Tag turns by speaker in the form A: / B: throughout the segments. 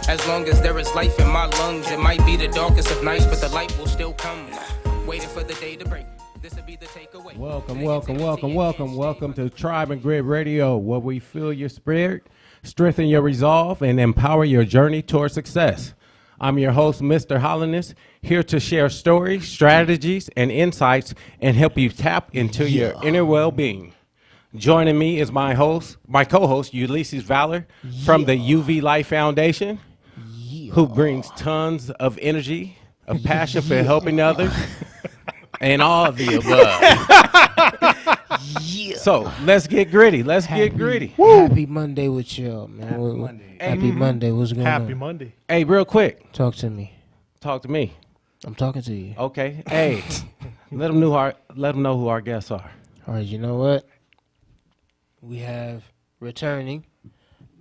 A: As long as there is life in my lungs, it might be the darkest of nights, but the light will still come. Waiting for the day to break. This will be the takeaway.
B: Welcome to Tribe and Grid Radio, where we feel your spirit, strengthen your resolve, and empower your journey toward success. I'm your host, Mr. Hollandness, here to share stories, strategies, and insights, and help you tap into your inner well-being. Joining me is my co-host, Ulysses Valor, from the UV Life Foundation, who brings tons of energy, a passion for helping others, and all of the above. So let's get gritty.
C: Happy Monday with y'all, man. Happy Monday. What's going on?
D: Happy Monday.
B: Hey, real quick.
C: Talk to me.
B: Talk to me.
C: I'm talking to you.
B: Okay. Hey, let them know who our guests are.
C: All right, you know what? We have returning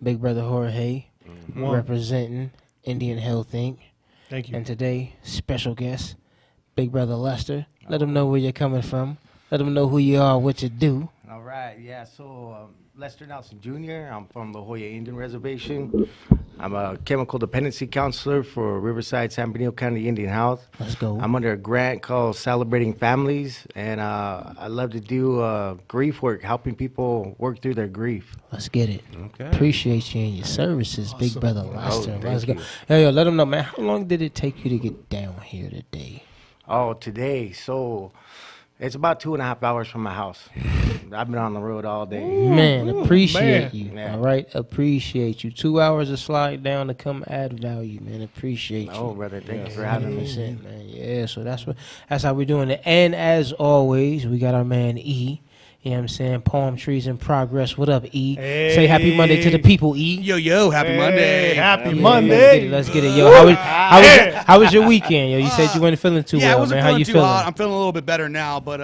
C: Big Brother Jorge, representing Indian Health Inc.
D: Thank you.
C: And today, special guest, Big Brother Lester. Let them know where you're coming from. Let them know who you are, what you do.
E: All right, yeah, so Lester Nelson Jr., I'm from La Jolla Indian Reservation. I'm a chemical dependency counselor for Riverside, San Bernardino County Indian Health.
C: Let's go.
E: I'm under a grant called Celebrating Families, and I love to do grief work, helping people work through their grief.
C: Let's get it.
B: Okay.
C: Appreciate you and your services, Big Brother Lester.
E: thank
C: Let's go.
E: you.
C: Yo, let them know, man. How long did it take you to get down here today?
E: Oh, today, so it's about 2.5 hours from my house. I've been on the road all day.
C: Man, appreciate
D: man.
C: you.
E: Yeah.
C: All right, appreciate you. 2 hours to slide down to come add value, man. Appreciate you.
E: Oh, brother, thank you for having me.
C: 100%, man. Yeah, so that's how we're doing it. And as always, we got our man E. You know what I'm saying? Palm trees in progress. What up, E?
D: Hey.
C: Say happy Monday to the people, E.
F: Yo, happy Monday.
D: Happy
C: Yeah,
D: Monday.
C: Let's get it. Yo, how was your weekend? Yo, you said you weren't feeling too
F: Yeah, I
C: well,
F: wasn't
C: man. How
F: feeling
C: you
F: too
C: feeling?
F: hot. I'm feeling a little bit better now, but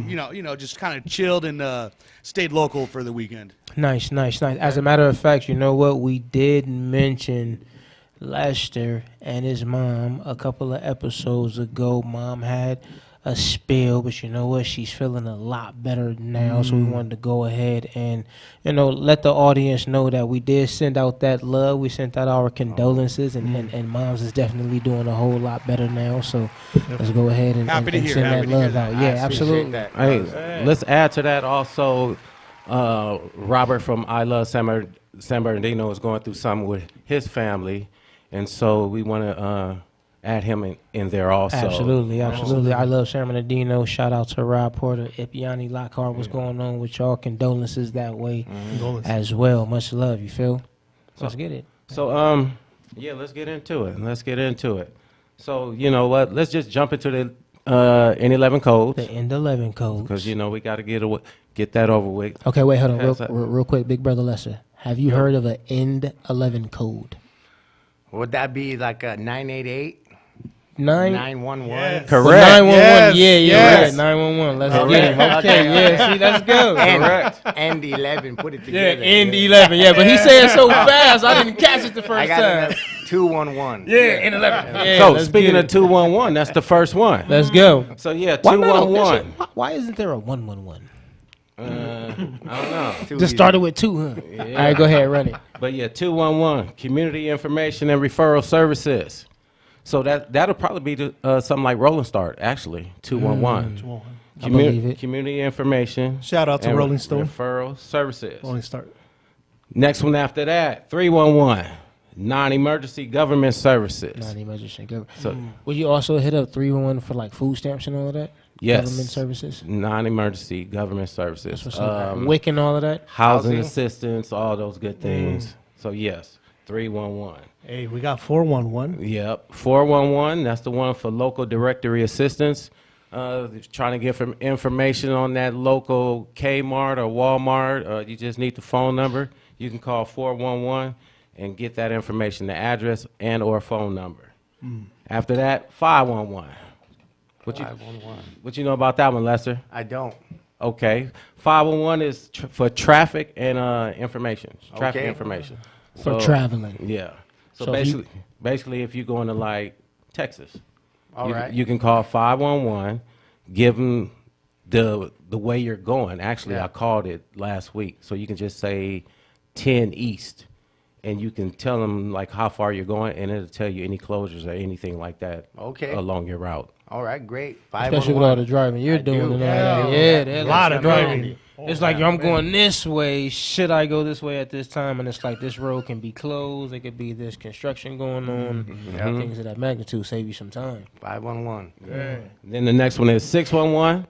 F: you know, just kind of chilled and stayed local for the weekend.
C: Nice. As a matter of fact, you know what? We did mention Lester and his mom a couple of episodes ago. Mom had a spill, but you know what? She's feeling a lot better now. So we wanted to go ahead and, let the audience know that we did send out that love. We sent out our condolences, and Mom's is definitely doing a whole lot better now. So let's go ahead and,
F: Happy to hear,
C: send
F: happy
C: that
F: to hear
C: love
F: that.
C: out. Yeah,
E: I appreciate
C: absolutely.
E: that.
B: Hey, let's add to that also. Robert from I Love San Bernardino is going through something with his family, and so we want to add him in there also.
C: Absolutely. I love San Bernardino. Shout out to Rob Porter, Ipiani Lockhart. What's going on with y'all? Condolences that way as well. Much love. You feel? Let's get it.
B: So let's get into it. So you know what? Let's just jump into the N11 codes,
C: The End 11 codes.
B: because we got to get that over with.
C: Okay, wait, hold on,
B: How's that?
C: real quick, Big Brother Lester. Have you heard of an End 11 code?
E: Would that be like a 988?
C: 911.
E: 911?
D: Yes.
B: Correct.
C: 911.
D: Yes,
C: Yeah,
D: yes.
C: 911. Let's
E: Okay.
C: get him. Okay,
E: Okay.
C: yeah. See, let's go.
B: Correct.
E: And 11, put it
C: Yeah,
E: together.
C: End 11. Yeah, but he said it so fast, I didn't catch it the
E: I
C: first
E: got
C: time.
E: it. 211.
C: Yeah, End 11. Yeah,
B: So
C: let's
B: speaking
C: get
B: of
C: it.
B: 211, that's the first one.
C: Let's go.
B: So yeah,
C: Why not?
B: 211.
C: Why isn't there a 111?
B: I don't know.
E: Too
C: Just
E: easy.
C: started with 2, huh? All right, go ahead, run it.
B: But yeah, 211, community information and referral services. So that'll probably be something like Rolling Start, actually, 211.
C: I believe it.
B: Community information.
D: Shout out to
B: and
D: Rolling Stone.
B: Referral services.
D: Rolling Start.
B: Next one after that, 311, non-emergency government services.
C: Non-emergency government.
B: So
C: Would you also hit up 311 for like food stamps and all of that?
B: yes,
C: Government services?
B: non-emergency government services.
C: What's WIC and all of that?
B: Housing
E: Housing.
B: assistance, all those good things. So yes, 311.
D: Hey, we got 411.
B: Yep, 411. That's the one for local directory assistance. Trying to get information on that local Kmart or Walmart. You just need the phone number. You can call 411 and get that information, the address and or phone number. After that, 511. What you
E: 511.
B: what you know about that one, Lester?
E: I don't.
B: Okay, 511 is for traffic and information. Traffic
E: Okay.
B: information.
C: For traveling.
B: Yeah. So,
C: So if you-
B: basically, if you're going to like Texas,
E: All right.
B: you can call 511, give them the way you're going. Actually,
E: Yeah.
B: I called it last week, so you can just say 10 East, and you can tell them like how far you're going, and it'll tell you any closures or anything like that
E: Okay.
B: along your route.
E: All right, great.
C: Especially with all the driving you're doing
E: do.
C: and all
D: Yeah.
C: that. Yeah, they're
D: A lot
C: like,
D: of driving.
C: It's like, yo, I'm going this way. Should I go this way at this time? And it's like this road can be closed. It could be this construction going on. Things of that magnitude save you some time.
E: 511.
B: Then the next one is 611.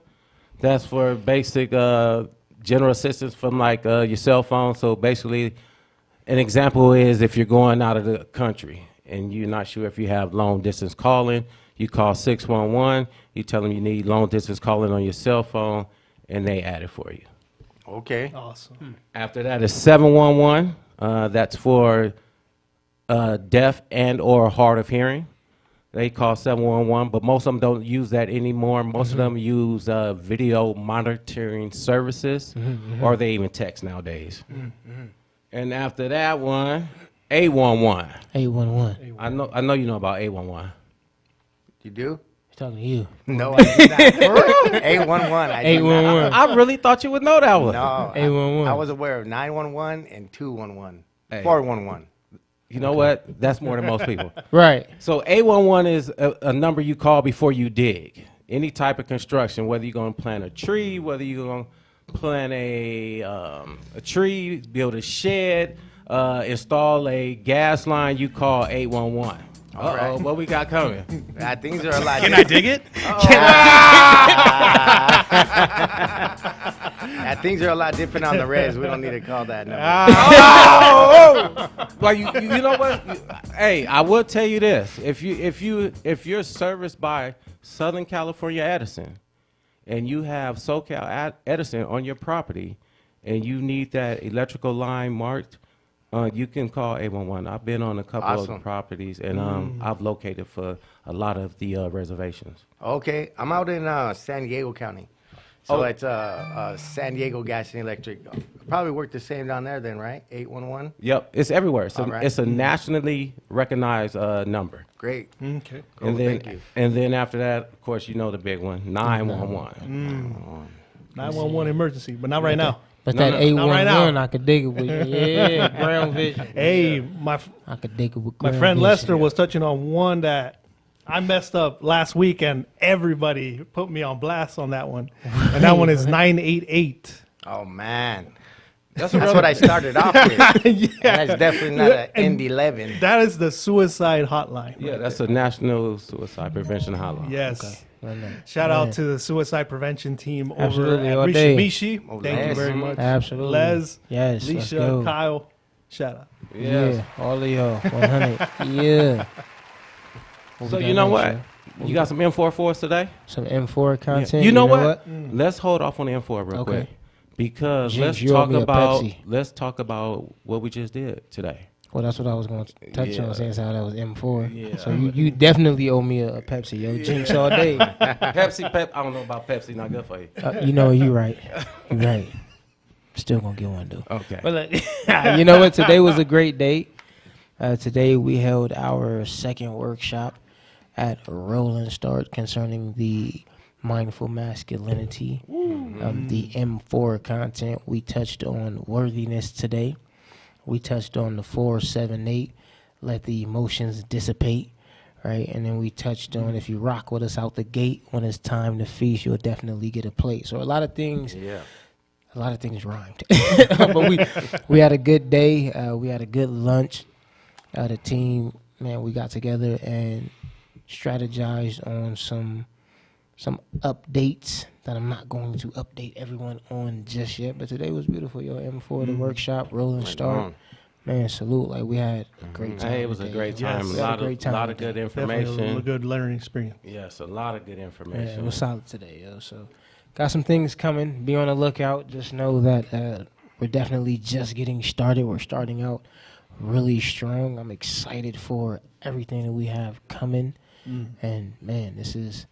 B: That's for basic general assistance from like your cell phone. So basically, an example is if you're going out of the country and you're not sure if you have long distance calling, you call 611. You tell them you need long distance calling on your cell phone, and they add it for you.
E: Okay.
D: Awesome.
B: After that is 711. That's for deaf and or hard of hearing. They call 711, but most of them don't use that anymore. Most of them use video monitoring services, or they even text nowadays. And after that one, 811.
C: 811.
B: I know you know about 811.
E: You do?
C: Talking to you.
E: No, I do not. For real? 811. I do not.
C: 811.
B: I really thought you would know that one.
E: No.
C: 811.
E: I was aware of 911 and 211.
B: Hey.
E: 411.
B: You know what? That's more than most people.
C: Right.
B: So 811 is a number you call before you dig. Any type of construction, whether you're going to plant a tree, whether you're going to plant a tree, build a shed, install a gas line, you call 811.
E: All right.
B: Uh-oh, what we got coming?
E: Things are a lot
F: Can I dig it?
E: Things are a lot different on the res. We don't need to call that number.
B: Well, you know what? Hey, I will tell you this: if you're serviced by Southern California Edison, and you have SoCal Edison on your property, and you need that electrical line marked, you can call 811. I've been on a couple
E: Awesome.
B: of properties, and I've located for a lot of the reservations.
E: Okay, I'm out in San Diego County. So
B: Oh.
E: it's San Diego Gas and Electric. Probably work the same down there then, right? 811?
B: Yep, it's everywhere. So
E: All right.
B: it's a nationally recognized number.
E: Great.
D: Okay.
E: Cool,
B: And then,
E: thank you.
B: and then after that, of course, you know the big one, 911.
D: 911 emergency, but not right now.
C: But
B: No,
C: that
B: no,
C: 811,
D: now.
C: I could dig it with. Yeah, ground vision.
D: Hey,
C: I could dig it with
D: my
C: ground
D: friend
C: vision.
D: Lester was touching on one that I messed up last week, and everybody put me on blast on that one. And that one is 988.
E: Oh, man.
B: That's
E: That's what I started off with. And that's definitely not an
D: And
E: End 11.
D: That is the suicide hotline.
B: Yeah, that's a national suicide prevention hotline.
D: Yes.
C: Well, no.
D: Shout out to the suicide prevention team over
C: Absolutely,
D: at
C: all day.
D: Mitsubishi.
E: Oh,
D: Thank you
E: Les.
D: very much.
C: Absolutely.
D: Les,
C: Yes. let's
D: Leisha,
C: go.
D: Kyle. Shout out.
B: Yes.
C: Yeah, all of y'all. 100. Yeah. What
B: So
C: we
B: you
C: got
B: know
C: next,
B: what?
C: y'all?
B: You got some M4 for us today?
C: Some M4 content.
B: You know what? Let's hold off on the M4 real
C: Okay.
B: quick. Because
C: Jinx, you owe me a Pepsi.
B: let's talk about what we just did today.
C: Well, that's what I was going to touch
B: Yeah.
C: on, saying how that was M4.
B: Yeah.
C: So you definitely owe me a Pepsi, yo. Jinx all day.
B: Pepsi, I don't know about Pepsi, not good for you.
C: You know, you right. You right. Still going to get one, though.
B: Okay.
C: But look, you know what? Today was a great day. Today we held our second workshop at Rolling Start concerning the mindful masculinity, the M4 content. We touched on worthiness today. We touched on the 478, let the emotions dissipate, right? And then we touched on if you rock with us out the gate, when it's time to feast, you'll definitely get a plate. So a lot of things.
E: Yeah.
C: A lot of things rhymed, but we had a good day. We had a good lunch. The team, man, we got together and strategized on some updates that I'm not going to update everyone on just yet. But today was beautiful, yo. M4 the workshop, Rolling Start,
E: on.
C: man. Salute, like we had a great time.
B: Hey, it was a
C: today,
B: great
C: yo.
B: time.
D: Yes.
C: We had a great time
B: lot of
C: today.
B: good
D: Definitely a
B: information.
D: good learning experience.
B: Yes, a lot of good
C: Yeah,
B: information.
C: it was solid today, yo. So, got some things coming. Be on the lookout. Just know that we're definitely just getting started. We're starting out really strong. I'm excited for everything that we have coming. And man, this is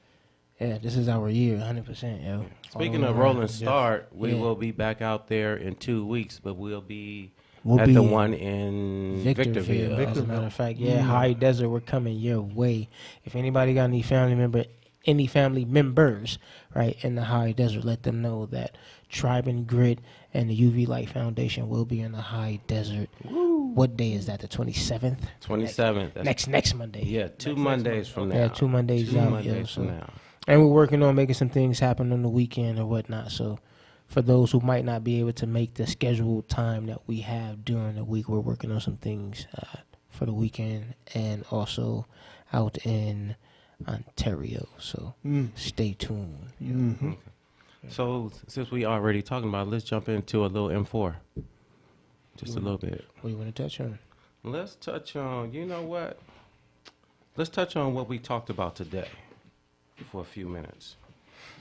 C: our year, 100%, yo.
B: Speaking
C: All
B: of
C: around.
B: Rolling Start, we
C: Yeah.
B: will be back out there in 2 weeks, but we'll be
C: We'll
B: at
C: be
B: the one in
C: Victorville.
B: Victorville.
C: As a matter of fact, yeah, High Desert, we're coming your way. If anybody got any family members, right, in the High Desert, let them know that Tribe and Grit and the UV Light Foundation will be in the high desert. What day is that? The 27th?
B: 27th.
C: Next Monday.
B: Yeah, two Mondays from now.
C: Yeah, 2 Mondays
B: Two
C: out.
B: Mondays
C: yeah,
B: from
C: so.
B: now.
C: And we're working on making some things happen on the weekend or whatnot. So for those who might not be able to make the scheduled time that we have during the week, we're working on some things for the weekend and also out in Ontario. So stay tuned.
D: Mm-hmm.
B: So since we already talking about it, let's jump into a little M4. Just a little bit.
C: What do you want to touch on?
B: Let's touch on, you know what? Let's touch on what we talked about today for a few minutes.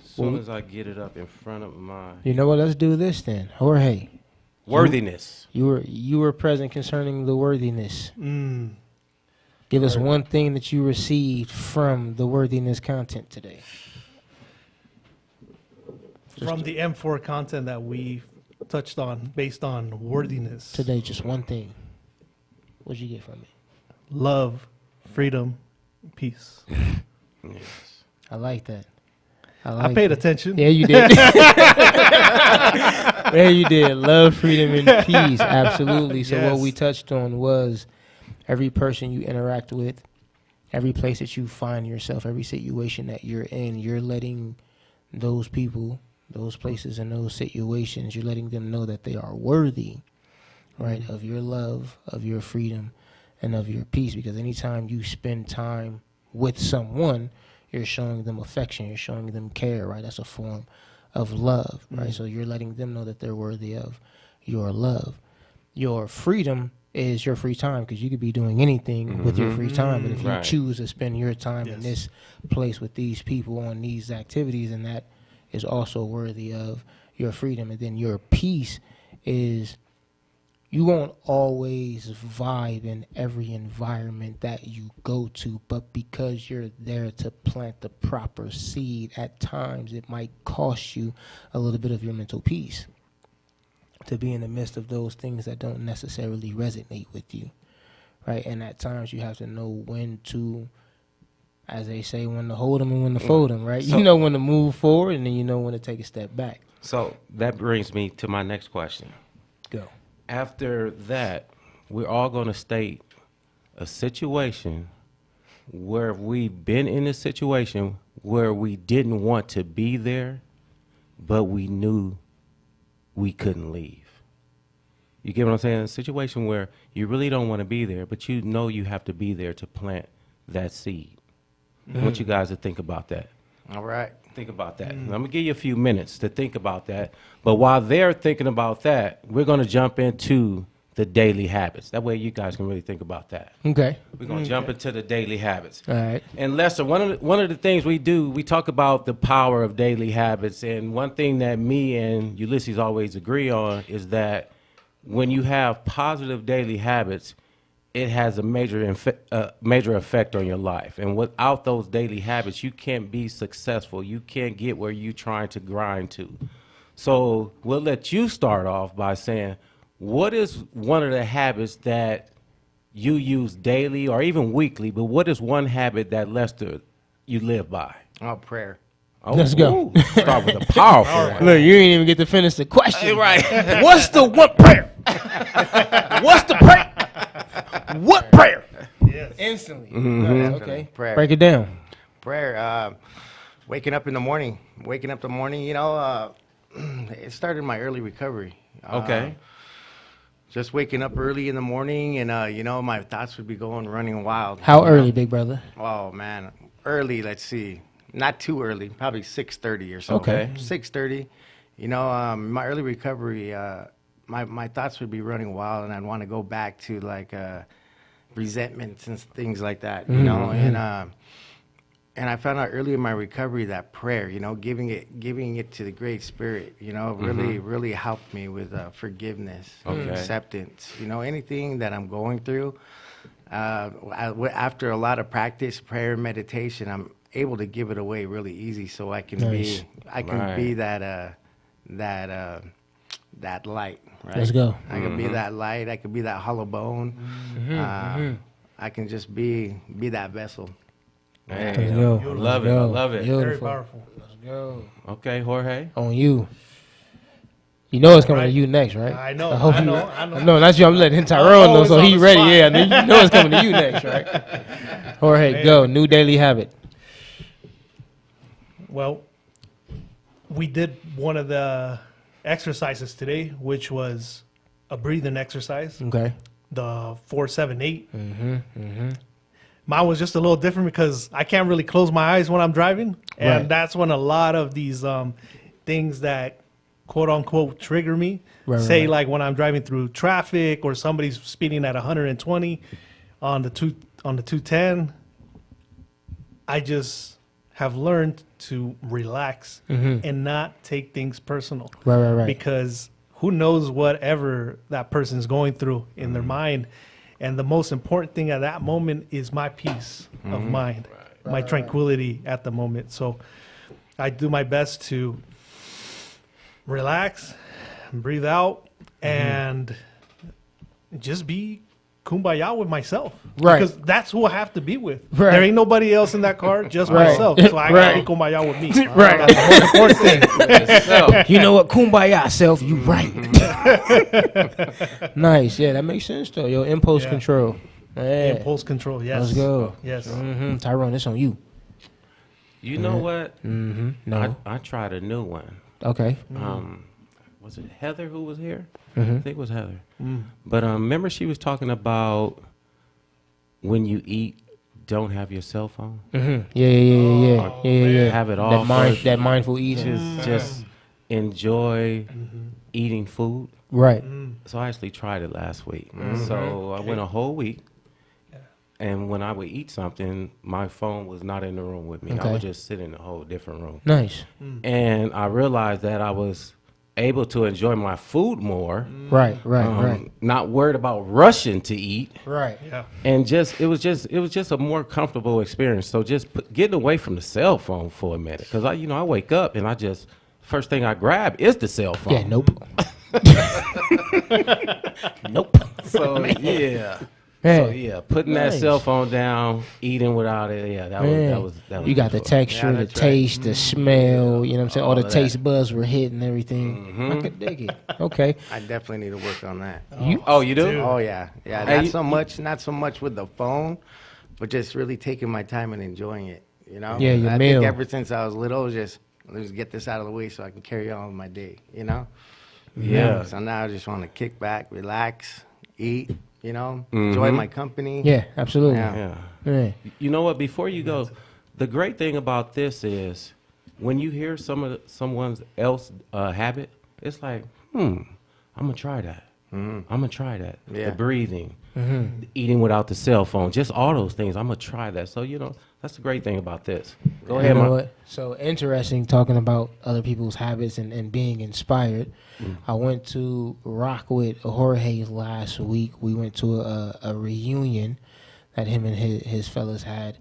B: As soon as I get it up in front of my
C: You know what? Let's do this then. Jorge,
B: worthiness.
C: you were present concerning the worthiness.
D: Mm.
C: Give us one thing that you received from the worthiness content today.
D: From the M4 content that we touched on based on worthiness.
C: Today, just one thing. What'd you get from it?
D: Love, freedom, peace.
B: Yes.
C: I like that.
D: I paid attention.
C: Yeah, you did. Yeah, you did. Love, freedom, and peace. Absolutely. So what
D: Yes.
C: we touched on was every person you interact with, every place that you find yourself, every situation that you're in, you're letting those people, those places, and those situations, you're letting them know that they are worthy, right, of your love, of your freedom, and of your peace. Because anytime you spend time with someone, you're showing them affection, you're showing them care, right? That's a form of love, right? So you're letting them know that they're worthy of your love. Your freedom is your free time, because you could be doing anything with your free time. But if you
B: Right.
C: choose to spend your time in
D: Yes.
C: this place with these people on these activities, and that is also worthy of your freedom. And then your peace is you won't always vibe in every environment that you go to, but because you're there to plant the proper seed, at times it might cost you a little bit of your mental peace to be in the midst of those things that don't necessarily resonate with you, right? And at times you have to know when to, as they say, when to hold them and when to fold them, right?
B: So-
C: You know when to move forward, and then you know when to take a step back.
B: So that brings me to my next question.
C: Go.
B: After that, we're all going to state a situation where we've been in a situation where we didn't want to be there, but we knew we couldn't leave. You get what I'm saying? A situation where you really don't want to be there, but you know you have to be there to plant that seed. I want you guys to think about that.
E: All right.
B: Think about that. I'm going to give you a few minutes to think about that. But while they're thinking about that, we're going to jump into the daily habits. That way you guys can really think about that.
C: Okay.
B: We're going to jump into the daily habits.
C: All right.
B: And Lester, one of the things we do, we talk about the power of daily habits. And one thing that me and Ulysses always agree on is that when you have positive daily habits, it has a major effect on your life. And without those daily habits, you can't be successful. You can't get where you're trying to grind to. So we'll let you start off by saying, what is one of the habits that you use daily or even weekly, but what is one habit that, Lester, you live by?
E: Oh, prayer.
B: Oh,
C: Let's go.
B: ooh, start with a powerful one.
C: Look, you didn't even get to finish the question.
B: Right.
C: What's the one prayer? What's the prayer? What prayer?
D: Yes.
C: Instantly.
B: Mm-hmm.
C: Okay.
E: Prayer.
C: Break it down.
E: Prayer. Waking up in the morning. Waking up in the morning, it started my early recovery.
B: Okay.
E: Just waking up early in the morning and, my thoughts would be running wild.
C: How early, big brother?
E: Oh, man. Early, let's see. Not too early. Probably 6:30 or so.
B: Okay.
E: 6:30. My early recovery, my thoughts would be running wild, and I'd want to go back to, resentments and things like that, and I found out early in my recovery that prayer, giving it to the Great Spirit, really helped me with forgiveness, acceptance, anything that I'm going through. After a lot of practice, prayer, and meditation, I'm able to give it away really easy, so I can
C: Nice.
E: be that light. Right?
C: Let's go.
E: I can be that light. I can be that hollow bone. I can just be that vessel.
B: Hey,
C: Let's go.
B: I love it. I
C: Let's go.
B: love it.
D: Very
C: Beautiful.
D: powerful.
C: Let's go.
B: Okay, Jorge.
C: On you. You know it's coming to you next, right?
D: I know,
C: hope
D: I
C: you-
D: know.
C: No, not you. I'm letting Tyrone know,
D: always
C: so
D: on
C: he
D: the
C: ready.
D: spot.
C: Yeah, you know it's coming to you next, right? Jorge, go. New daily habit.
D: Well, we did one of the exercises today, which was a breathing exercise,
C: Okay.
D: the 4-7-8. Mine was just a little different because I can't really close my eyes when I'm driving, and
C: Right.
D: that's when a lot of these things that quote unquote trigger me.
C: Right,
D: Say
C: right.
D: like when I'm driving through traffic or somebody's speeding at 120 on the 210. I just have learned to relax and not take things personal.
C: Right.
D: Because who knows whatever that person's going through in their mind. And the most important thing at that moment is my peace of mind, my tranquility at the moment. So I do my best to relax, breathe out, and just be kumbaya with myself.
C: Right.
D: Because that's who I have to be with.
C: Right.
D: There ain't nobody else in that car, just
C: Right.
D: myself. So I gotta
C: Right.
D: be kumbaya with me.
C: Right.
D: That's the most important thing.
B: So,
C: You know what? Kumbaya, self. You right. Nice. Yeah, that makes sense though. Yo, impulse
D: Yeah.
C: control. Yeah.
D: Impulse control, yes.
C: Let's go.
D: Yes.
C: Tyrone, this on you.
B: you know what?
C: No.
B: I tried a new one.
C: Okay.
B: Was it Heather who was here? I think it was Heather. But remember she was talking about when you eat, don't have your cell phone.
C: Yeah.
B: Have it off.
C: That mindful eating.
B: Just enjoy eating food.
C: Right.
B: So I actually tried it last week. So I went a whole week. And when I would eat something, my phone was not in the room with me. I
C: Okay.
B: would just sit in a whole different room.
C: Nice.
B: And I realized that I was able to enjoy my food more.
C: Right.
B: Not worried about rushing to eat.
C: Right.
D: Yeah.
B: And it was just a more comfortable experience. So just getting away from the cell phone for a minute. Because I wake up and first thing I grab is the cell phone.
C: Yeah. Nope. Nope.
B: So yeah.
C: Man.
B: So yeah, putting that
C: Nice.
B: cell phone down, eating without it, yeah, that
C: Man.
B: was
C: You got the
B: enjoyable.
C: texture, the
E: that's right.
C: taste, the smell. You know what I'm saying? All the
B: of
C: taste buds were hitting everything. I could dig it. Okay.
E: I definitely need to work on that.
B: Oh, you do?
D: Dude.
E: Oh yeah, yeah.
B: Hey,
E: Not so much with the phone, but just really taking my time and enjoying it. You know.
C: Yeah, your
E: I
C: meal.
E: think ever since I was little, it was just let's get this out of the way so I can carry on with my day. You know.
B: Yeah.
E: So now I just want to kick back, relax, eat. You know, enjoy my company.
C: Yeah, absolutely.
E: Yeah.
B: Yeah.
C: Yeah.
B: You know what? Before you go, the great thing about this is when you hear someone else habit, it's like, I'm gonna try that. I'm gonna try that.
E: Yeah.
B: The breathing, eating without the cell phone, just all those things. I'm gonna try that. So that's the great thing about this. Go ahead,
C: You know
B: Mark.
C: what? So interesting talking about other people's habits and being inspired. I went to rock with Jorge last week. We went to a reunion that him and his fellas had,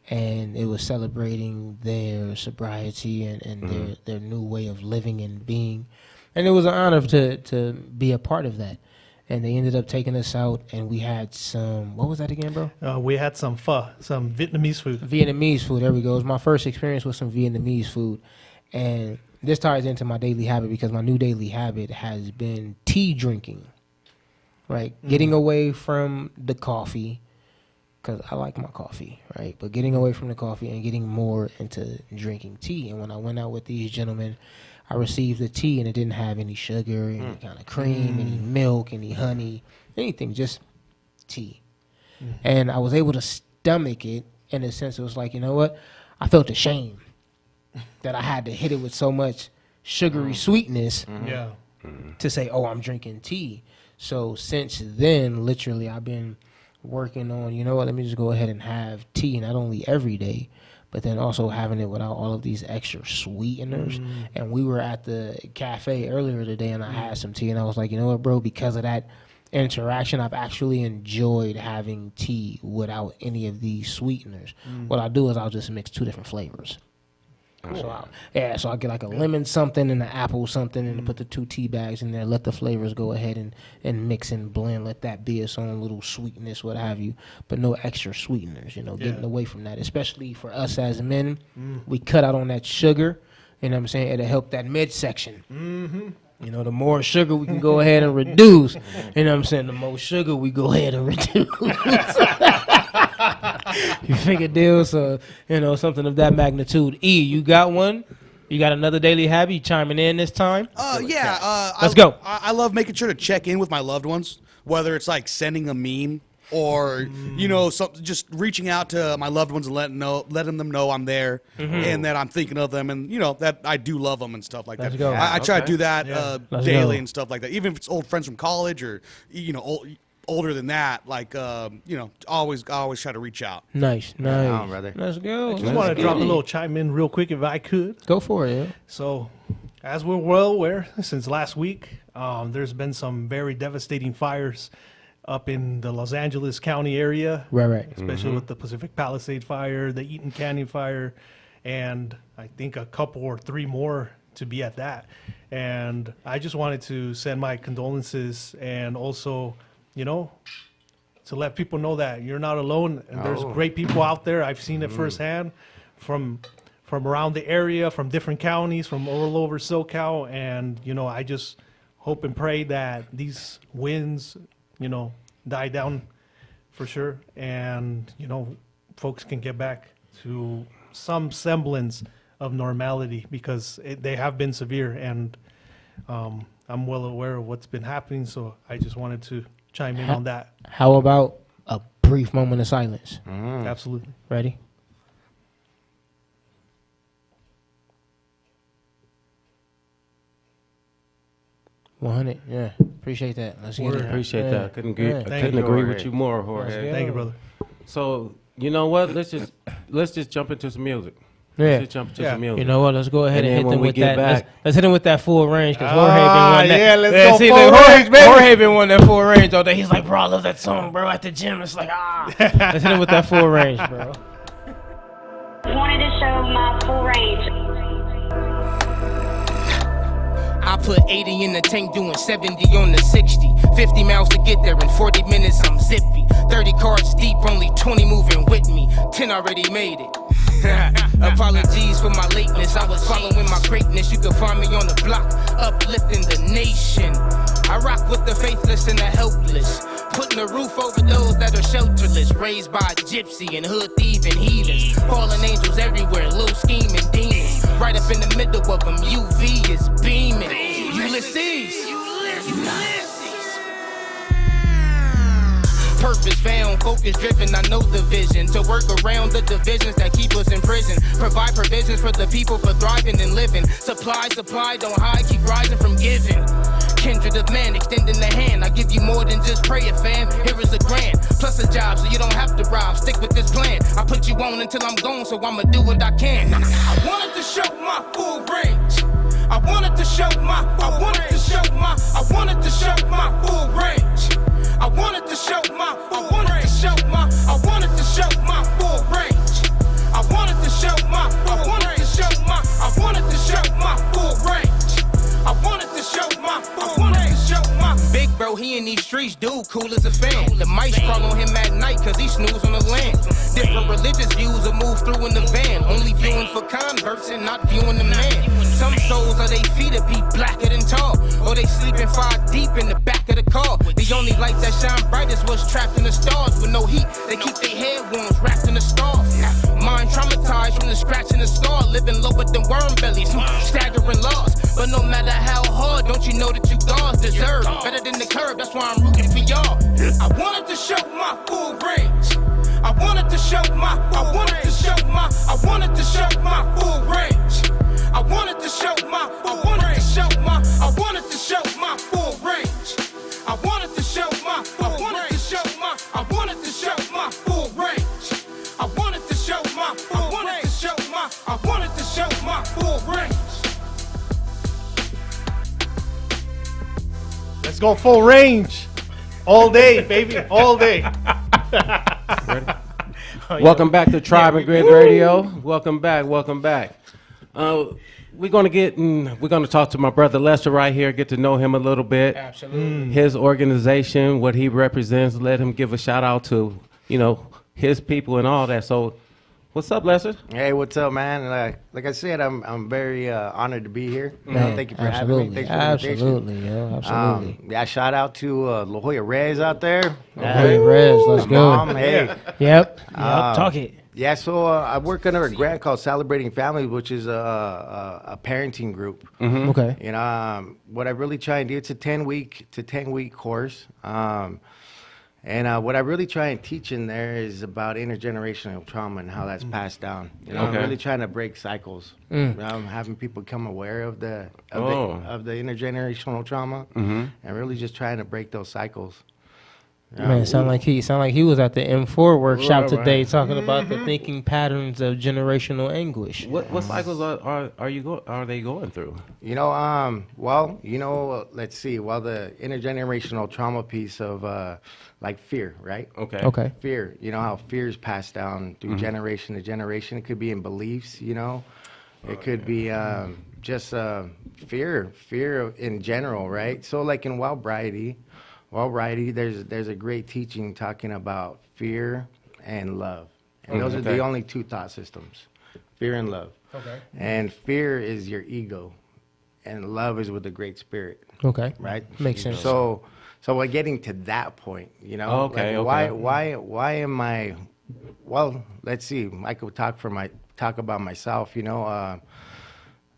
C: and it was celebrating their sobriety and their new way of living and being. And it was an honor to be a part of that. And they ended up taking us out, and we had some, what was that again, bro?
D: We had some pho, some Vietnamese food.
C: Vietnamese food. There we go. It was my first experience with some Vietnamese food. And this ties into my daily habit because my new daily habit has been tea drinking. Right? Getting away from the coffee because I like my coffee, right? But getting away from the coffee and getting more into drinking tea. And when I went out with these gentlemen, I received the tea and it didn't have any sugar, any kind of cream, any milk, any honey, anything, just tea. And I was able to stomach it in a sense. It was like, you know what? I felt ashamed that I had to hit it with so much sugary sweetness
D: Yeah.
C: to say, oh, I'm drinking tea. So since then, literally, I've been working on, you know what, let me just go ahead and have tea, not only every day, but then also having it without all of these extra sweeteners. And we were at the cafe earlier today, and I had some tea, and I was like, you know what, bro, because of that interaction, I've actually enjoyed having tea without any of these sweeteners. What I do is I'll just mix two different flavors. So I get like a lemon something and an apple something, and put the two tea bags in there. Let the flavors go ahead and mix and blend. Let that be its own little sweetness, what have you. But no extra sweeteners. Getting away from that, especially for us as men, we cut out on that sugar. You know what I'm saying? It'll help that midsection. You know, the more sugar we can go ahead and reduce. You know what I'm saying? The more sugar we go ahead and reduce. You figure deal, so, you know, something of that magnitude. E, you got one? You got another daily habit? You chiming in this time?
F: Let's
C: go.
F: I love making sure to check in with my loved ones, whether it's like sending a meme or you know, just reaching out to my loved ones and letting them know I'm there and that I'm thinking of them, and you know that I do love them and stuff like
C: Let's
F: that.
C: go.
F: I try to do that
C: Let's
F: daily
C: go.
F: and stuff like that. Even if it's old friends from college or you know older than that, like you know, I always try to reach out.
C: Nice.
E: on, brother.
C: Let's go.
D: I just want to drop a little chime in real quick if I could.
C: Go for it. Yeah.
D: So, as we're well aware, since last week, there's been some very devastating fires up in the Los Angeles County area,
C: Right.
D: especially with the Pacific Palisade fire, the Eaton Canyon fire, and I think a couple or three more to be at that. And I just wanted to send my condolences and also, you know, to let people know that you're not alone and there's great people out there. I've seen it firsthand from around the area, from different counties, from all over SoCal. And, you know, I just hope and pray that these winds, you know, die down for sure. And, you know, folks can get back to some semblance of normality because they have been severe. And I'm well aware of what's been happening. So I just wanted to chime in on that.
C: How about a brief moment of silence?
D: Absolutely.
C: Ready? $100. Yeah. Appreciate that. Let's get it.
B: Appreciate
C: Yeah.
B: that. I couldn't
C: Yeah.
B: agree
E: Jorge.
B: with you more, Jorge.
C: Yeah.
D: Thank you, brother.
B: So you know what? Let's just jump into some music.
C: Yeah.
B: Let's just jump into
D: Yeah.
B: some music.
C: You know what? Let's go ahead
B: And
C: and,
B: then
C: hit
B: when
C: them
B: we
C: with
B: get
C: that. Let's,
B: back-
C: let's hit them with that full range because Jorge
D: Ah,
C: been one
D: yeah,
C: that.
D: let's go
C: see,
D: full
C: look,
D: range, baby.
C: Jorge been one that full range all day. He's like, bro, I love that song, bro. At the gym, it's like, let's hit him with that full range, bro.
G: Wanted to show my full range.
A: I put 80 in the tank, doing 70 on the 60. 50 miles to get there, in 40 minutes I'm zippy. 30 cars deep, only 20 moving with me. 10 already made it. Apologies for my lateness, I was following my greatness. You can find me on the block, uplifting the nation. I rock with the faithless and the helpless, putting a roof over those that are shelterless. Raised by a gypsy and hood thieving heathens, fallen angels everywhere, low scheming demons. Right up in the middle of them, UV is beaming. Ulysses. Purpose found, focus driven, I know the vision. To work around the divisions that keep us in prison. Provide provisions for the people for thriving and living. Supply, don't hide, keep rising from giving. Kindred of man, extending the hand. I give you more than just prayer, fam. Here is a grand, plus a job, so you don't have to rob. Stick with this plan. I put you on until I'm gone, so I'ma do what I can. I wanted to show my full range. I wanted to show my full range. I wanted to show my full range. I wanted to show my full range. I wanted to show my full range. I wanted to show my full range. I wanted to show my full range. I wanted to show my full range. Big bro, he in these streets, dude, cool as a fan. The mice crawl on him at night, cause he snooze on the land. Different religious views will move through in the van. Only viewing for converts and not viewing the man. Some souls are they feet to be blacker than tall, or they sleeping far deep in the back of the car. The only light that shine bright is what's trapped in the stars. With no heat, they keep their head wounds wrapped in the scarf. Mind traumatized from the scratch and the scar, living lower than worm bellies, staggering loss. But no matter how hard, don't you know that you gods deserve better than the curb? That's why I'm rooting for y'all. I wanted to show my full range. I wanted to show my full range. I wanted to show my full range. I wanted to show my full range. I wanted to show my full range. I wanted to show my full range. I wanted to show my full range. I wanted to show my full range. I wanted to show my full range.
D: Let's go full range. All day, baby. All day.
B: Welcome back to Tribe and Grid Radio. Welcome back. We're gonna talk to my brother Lester right here, get to know him a little bit.
C: Absolutely.
B: His organization, what he represents, let him give a shout out to, his people and all that. So What's up, Lester?
E: Hey, what's up, man? Like I said, I'm very honored to be here.
C: Man,
E: Thank you for
C: absolutely,
E: having me. Thanks for the invitation.
C: absolutely, yo, absolutely.
E: Yeah, shout out to La Jolla Reyes out there.
C: Hey, Rez, let's go.
E: Mom, hey.
C: Yep, talk it.
E: Yeah, so I work under a grant called Celebrating Families, which is a parenting group.
C: Okay.
E: You know, what I really try and do, it's a 10-week course. And what I really try and teach in there is about intergenerational trauma and how that's passed down. You know, I'm
B: Okay.
E: really trying to break cycles. You know, having people become aware of the intergenerational trauma, and really just trying to break those cycles.
C: Man, sound like he was at the M4 workshop
B: Right,
C: today
B: right.
C: talking about the thinking patterns of generational anguish.
B: What cycles are they going through?
E: You know, well, you know, let's see. Well, the intergenerational trauma piece of like fear, right?
C: Okay.
E: Fear. You know how fear is passed down through generation to generation. It could be in beliefs. You know, it could be just fear in general, right? So, like in Wild Variety, there's a great teaching talking about fear and love, and those are the only two thought systems: fear and love.
C: Okay.
E: And fear is your ego, and love is with the Great Spirit,
C: Okay.
E: right?
C: Makes sense.
E: So we're getting to that point, you know.
B: Okay,
E: like,
B: okay.
E: Why am I? Well, let's see. I could talk about myself, you know.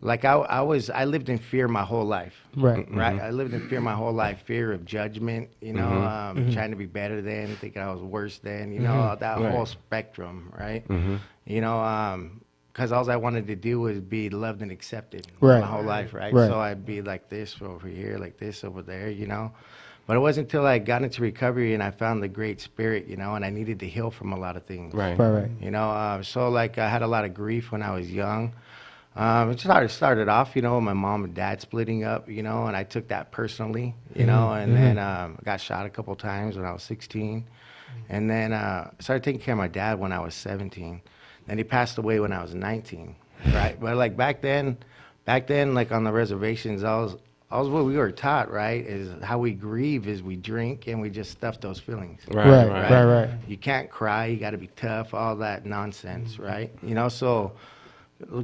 E: Like I lived in fear my whole life.
C: Right.
E: Right. I lived in fear my whole life. Fear of judgment, you know, trying to be better than, thinking I was worse than, you know, that whole spectrum, right? You know, because all I wanted to do was be loved and accepted
C: Right.
E: my whole life, right?
C: Right.
E: So I'd be like this over here, like this over there, you know. But it wasn't until I got into recovery and I found the Great Spirit, you know, and I needed to heal from a lot of things.
C: Right.
E: You know, so like I had a lot of grief when I was young. It started off, you know, with my mom and dad splitting up, you know, and I took that personally, you know, and then I got shot a couple times when I was 16. And then I started taking care of my dad when I was 17. Then he passed away when I was 19, right? But like back then, like on the reservations, I was what we were taught, right, is how we grieve is we drink and we just stuff those feelings.
C: Right.
E: You can't cry, you got to be tough, all that nonsense, right? You know, so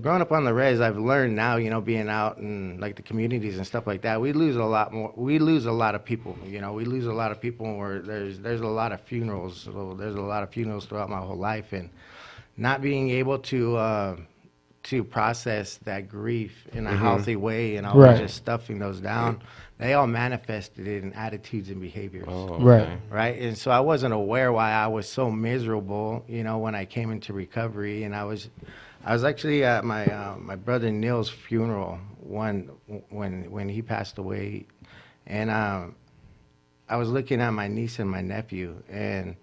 E: growing up on the res, I've learned now, you know, being out in like the communities and stuff like that, we lose a lot more. We lose a lot of people, you know. We lose a lot of people where there's a lot of funerals. So there's a lot of funerals throughout my whole life, and not being able to process that grief in a healthy way and always just stuffing those down, they all manifested in attitudes and behaviors. Right. And so I wasn't aware why I was so miserable, you know, when I came into recovery. And I was actually at my brother Neil's funeral when he passed away, and I was looking at my niece and my nephew, and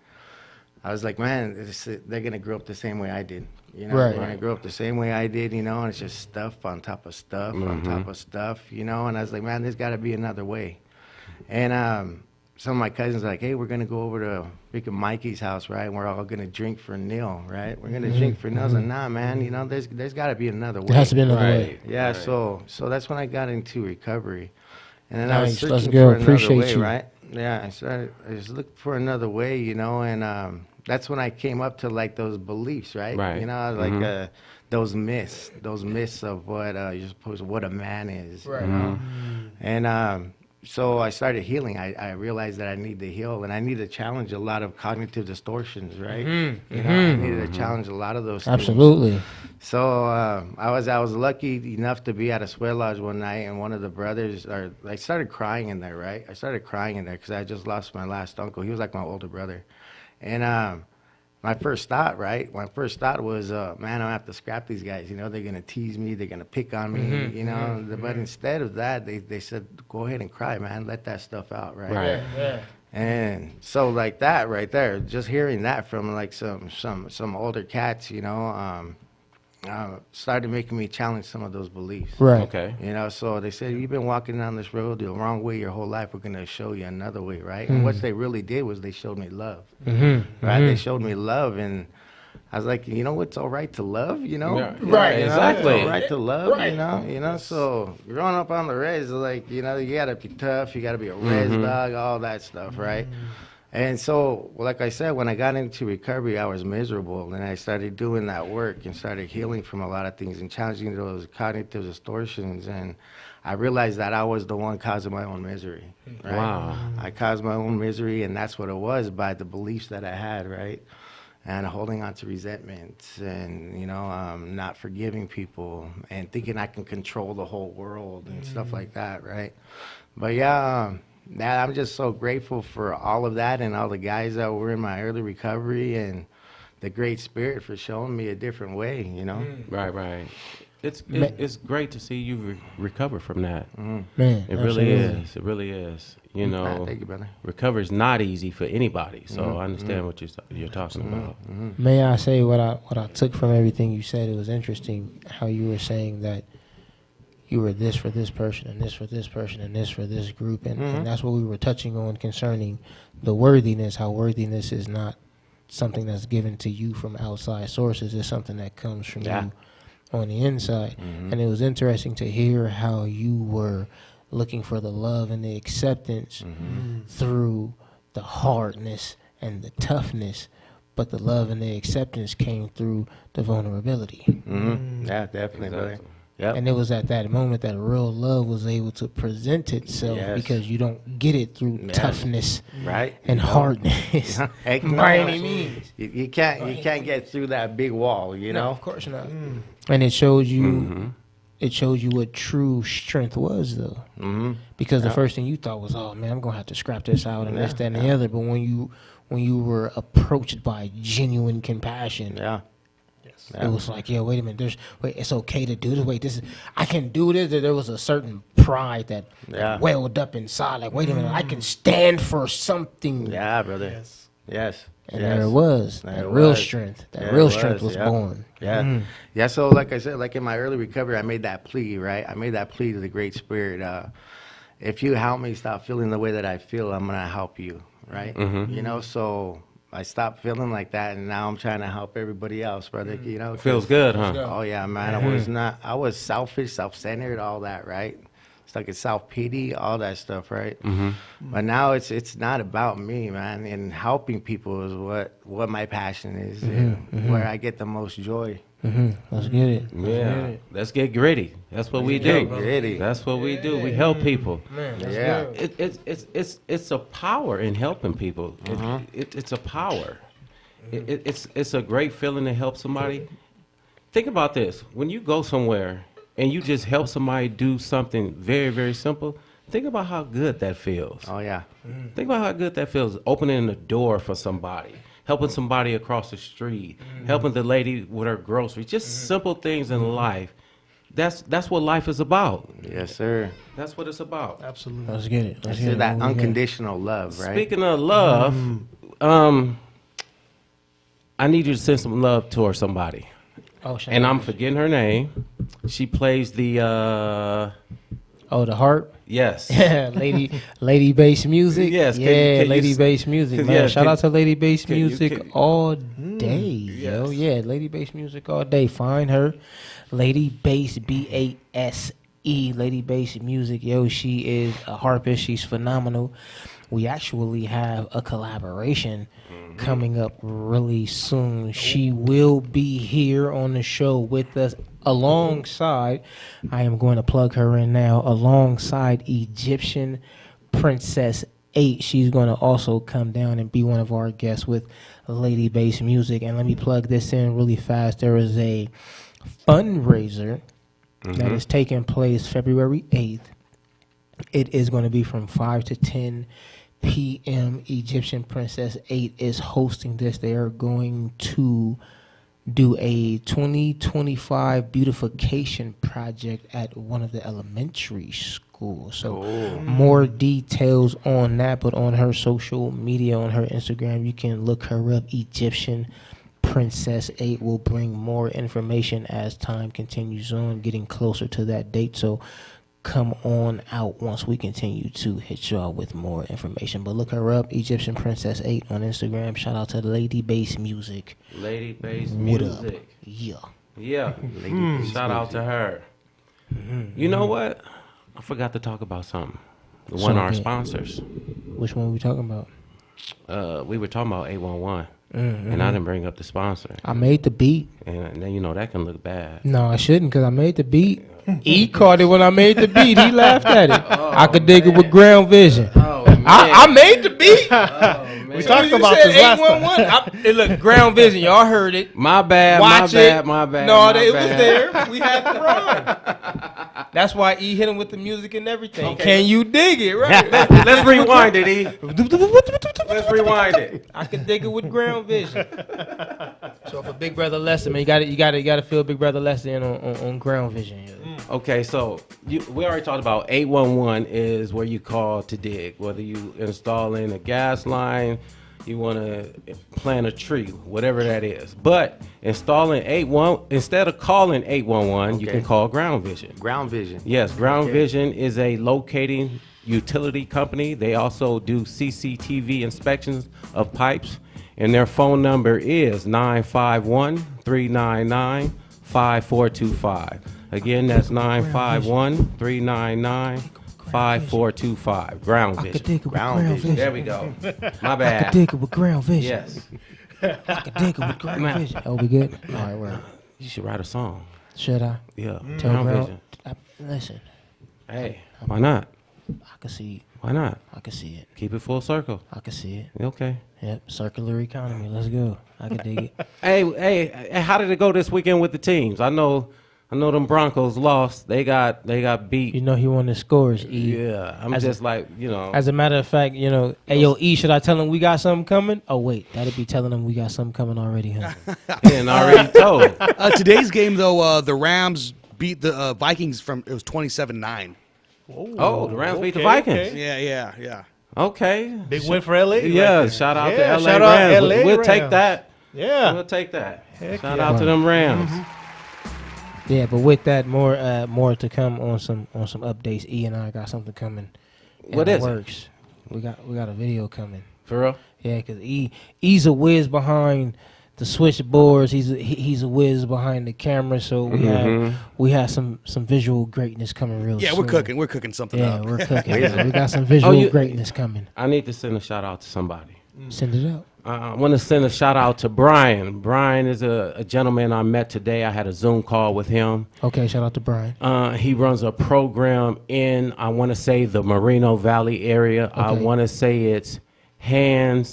E: I was like, man, they're gonna grow up the same way I did. You know, they're gonna grow up the same way I did. You know, and it's just stuff on top of stuff on top of stuff. You know, and I was like, man, there's got to be another way. And some of my cousins are like, hey, we're gonna go over to Rick and Mikey's house, right? And we're all gonna drink for Neil, right? We're gonna drink for Neil. I was like, nah, man, you know, there's got to be another way.
C: There has to be another way.
E: Yeah, so that's when I got into recovery, and then
C: Nice.
E: I was searching
C: Let's
E: for
C: go.
E: another
C: Appreciate
E: way,
C: you.
E: right? Yeah, I just looked for another way, you know, and that's when I came up to like those beliefs, right?
B: Right.
E: You know, like those myths of what you're supposed to, what a man is, you know? And so I started healing. I realized that I need to heal, and I need to challenge a lot of cognitive distortions, right? You know, I needed to challenge a lot of those things.
C: Absolutely.
E: So I was lucky enough to be at a sweat lodge one night, and one of the brothers, I started crying in there, right? I started crying in there because I just lost my last uncle. He was like my older brother, and my first thought was, man, I'm gonna have to scrap these guys. You know, they're gonna tease me, they're gonna pick on me. You know, but instead of that, they said, go ahead and cry, man. Let that stuff out, right? And so like that right there, just hearing that from like some older cats, you know, started making me challenge some of those beliefs.
C: Right.
B: Okay.
E: You know, so they said, you've been walking down this road the wrong way your whole life. We're going to show you another way, right? And what they really did was they showed me love, right? They showed me love, and I was like, you know, it's all right to love, you know?
B: Yeah. Right,
E: You know,
B: exactly.
E: It's all right to love, you know? So growing up on the res, like, you know, you got to be tough. You got to be a res dog, all that stuff, right? And so, like I said, when I got into recovery, I was miserable, and I started doing that work and started healing from a lot of things and challenging those cognitive distortions. And I realized that I was the one causing my own misery. Right?
B: Wow.
E: I caused my own misery, and that's what it was, by the beliefs that I had, right? And holding on to resentment, and not forgiving people, and thinking I can control the whole world and stuff like that, right? But yeah. I'm just so grateful for all of that and all the guys that were in my early recovery and the Great Spirit for showing me a different way,
B: Right. It's great to see you recover from that.
C: Man,
B: It really is. It really is.
E: Thank you, brother.
B: Recovery is not easy for anybody. So I understand what you're talking about.
C: May I say what I took from everything you said? It was interesting how you were saying that you were this for this person and this for this person and this for this group. And that's what we were touching on concerning the worthiness, how worthiness is not something that's given to you from outside sources. It's something that comes from you on the inside. And it was interesting to hear how you were looking for the love and the acceptance through the hardness and the toughness. But the love and the acceptance came through the vulnerability.
E: Yeah, definitely, brother.
B: Exactly.
E: Yep.
C: And it was at that moment that real love was able to present itself because you don't get it through toughness
E: Right.
C: and hardness
E: Heck no.
C: by any means.
E: You can't get through that big wall,
C: No, of course not. And it showed you what true strength was, though. Because the first thing you thought was, "Oh man, I'm gonna have to scrap this out and this, that, and the other." But when you were approached by genuine compassion, it was like, yeah, wait a minute. It's okay to do this. Wait, I can do this. There was a certain pride that welled up inside. Like, wait a minute, I can stand for something.
E: Yeah, brother. Yes.
C: And there it was. That real strength. That real strength was born.
E: Yeah. Yeah. So, like I said, like in my early recovery, I made that plea, right? I made that plea to the Great Spirit. If you help me stop feeling the way that I feel, I'm gonna help you, right? So I stopped feeling like that, and now I'm trying to help everybody else, brother.
B: Feels good, huh?
E: Oh yeah, man. I was selfish, self-centered, all that, right? Stuck in self-pity, all that stuff, right? But now it's not about me, man. And helping people is what my passion is, and where I get the most joy.
C: Let's get it.
B: Yeah. Let's get gritty. That's what we do.
E: Gritty.
B: That's what we do. We help people.
E: Yeah.
B: It's a power in helping people. It's a power. It's a great feeling to help somebody. Think about this. When you go somewhere and you just help somebody do something very, very simple, think about how good that feels.
E: Oh yeah.
B: Think about how good that feels, opening the door for somebody, helping somebody across the street, helping the lady with her groceries, just simple things in life. That's what life is about.
E: Yes, sir.
B: That's what it's about.
D: Absolutely.
C: Let's get it. Let's get
E: It's
C: it.
E: that unconditional love, right?
B: Speaking of love, I need you to send some love towards somebody.
C: Oh,
B: And I'm forgetting her name. She plays the
C: the heart.
B: yes.
C: Yeah, lady bass music.
B: Yes, can
C: lady
B: you
C: bass music.
B: 'cause,
C: Man.
B: yeah,
C: Shout out to Lady Bass
B: can you-
C: Music
B: can-
C: all day, yo.
B: yes.
C: Yeah, Lady Bass Music all day. Find her, Lady Bass BASE. Lady Bass Music, yo. She is a harpist. She's phenomenal. We actually have a collaboration coming up really soon. She will be here on the show with us alongside, I am going to plug her in now, alongside Egyptian Princess 8. She's going to also come down and be one of our guests with Lady Bass Music. And let me plug this in really fast. There is a fundraiser that is taking place February 8th. It is going to be from 5 to 10 p.m. Egyptian Princess 8 is hosting this. They are going to do a 2025 beautification project at one of the elementary schools. So more details on that, but on her social media, on her Instagram, you can look her up. Egyptian Princess 8 will bring more information as time continues on, getting closer to that date. So come on out once we continue to hit y'all with more information. But look her up, Egyptian Princess 8 on Instagram. Shout out to Lady Bass Music.
B: Lady Bass
C: What up?
B: Music.
C: Yeah.
B: Yeah. Shout out to her. You know what? I forgot to talk about something. One of our
C: Something.
B: sponsors.
C: Which one are we talking about?
B: we were talking about 811, and I didn't bring up the sponsor,
C: I made the beat.
B: and then that can look bad.
C: No, I shouldn't, because I made the beat. E caught it when I made the beat. He laughed at it. I could dig it with Ground Vision.
B: Oh man,
C: I made the beat.
D: We talked about this last time.
C: It look, Ground Vision. Y'all heard it.
B: my bad,
C: Watch it.
B: my bad.
C: No,
B: my
C: it was
B: bad.
C: there. We had the rhyme. That's why E hit him with the music and everything. Can you dig it? Right.
B: Let's rewind it, E. Let's rewind it.
C: I can dig it with Ground Vision. So for Big Brother Lester, man, you gotta feel Big Brother Lester in on Ground Vision. Yeah.
B: Okay, so we already talked about 811 is where you call to dig, whether you installing a gas line, you want to plant a tree, whatever that is. But installing 811, instead of calling 811, you
E: Okay.
B: can call Ground Vision.
E: Ground Vision.
B: Yes, Ground Vision is a locating utility company. They also do CCTV inspections of pipes, and their phone number is 951-399-5425. Again, that's 951-399-5425. Ground
C: I could
B: Vision.
C: dig it with
E: Ground
C: Ground
E: Vision.
C: Vision.
B: There we go. My
C: I
B: bad.
C: could dig it with Ground Vision.
B: Yes.
C: I could dig it with Ground Vision. Oh, we good? All right, well,
B: You should write a song.
C: should I?
B: Yeah.
C: Tell
B: Ground
C: Ground.
B: Vision.
C: Listen,
B: Hey, why not?
C: I can see it.
B: Why not?
C: I can see it.
B: Keep it full circle.
C: I can see it.
B: Okay.
C: Yep, circular economy. Let's go. I can dig it.
B: Hey, how did it go this weekend with the teams? I know them Broncos lost. They got beat.
C: You know he won the scores. E.
B: Yeah, I'm
C: As a-
B: just like,
C: As a matter of fact, hey yo, E, should I tell him we got something coming? Oh wait, that'd be telling him we got something coming already, huh?
B: and already told.
F: Today's game, though, the Rams beat the Vikings it was 27-9.
B: Oh, the Rams beat the
D: okay,
B: Vikings.
D: okay.
F: Yeah.
B: Okay.
D: Big win for LA.
B: Yeah,
D: right there.
B: shout out
D: Yeah,
B: to LA
D: shout out
B: Rams.
D: LA
B: We'll take
D: Rams.
B: that.
D: Yeah.
B: We'll take that.
D: Heck
B: Shout
D: yeah.
B: out to them Rams.
C: Yeah, but with that, more to come on some updates. E and I got something coming. in
B: What
C: the
B: is it?
C: works. We got a video coming.
B: For real?
C: Yeah, because E's a whiz behind the switchboards. He's a whiz behind the camera. So we have some visual greatness coming real
F: Yeah,
C: soon.
F: we're cooking. We're cooking something
C: Yeah,
F: up.
C: we're cooking. We got some visual
B: you-
C: greatness coming.
B: I need to send a shout out to somebody.
C: Send it out.
B: I want to send a shout out to Brian. Brian is a gentleman I met today. I had a Zoom call with him.
C: Okay, shout out to Brian.
B: He runs a program in, I want to say, the Moreno Valley area. I
C: Okay.
B: want to say it's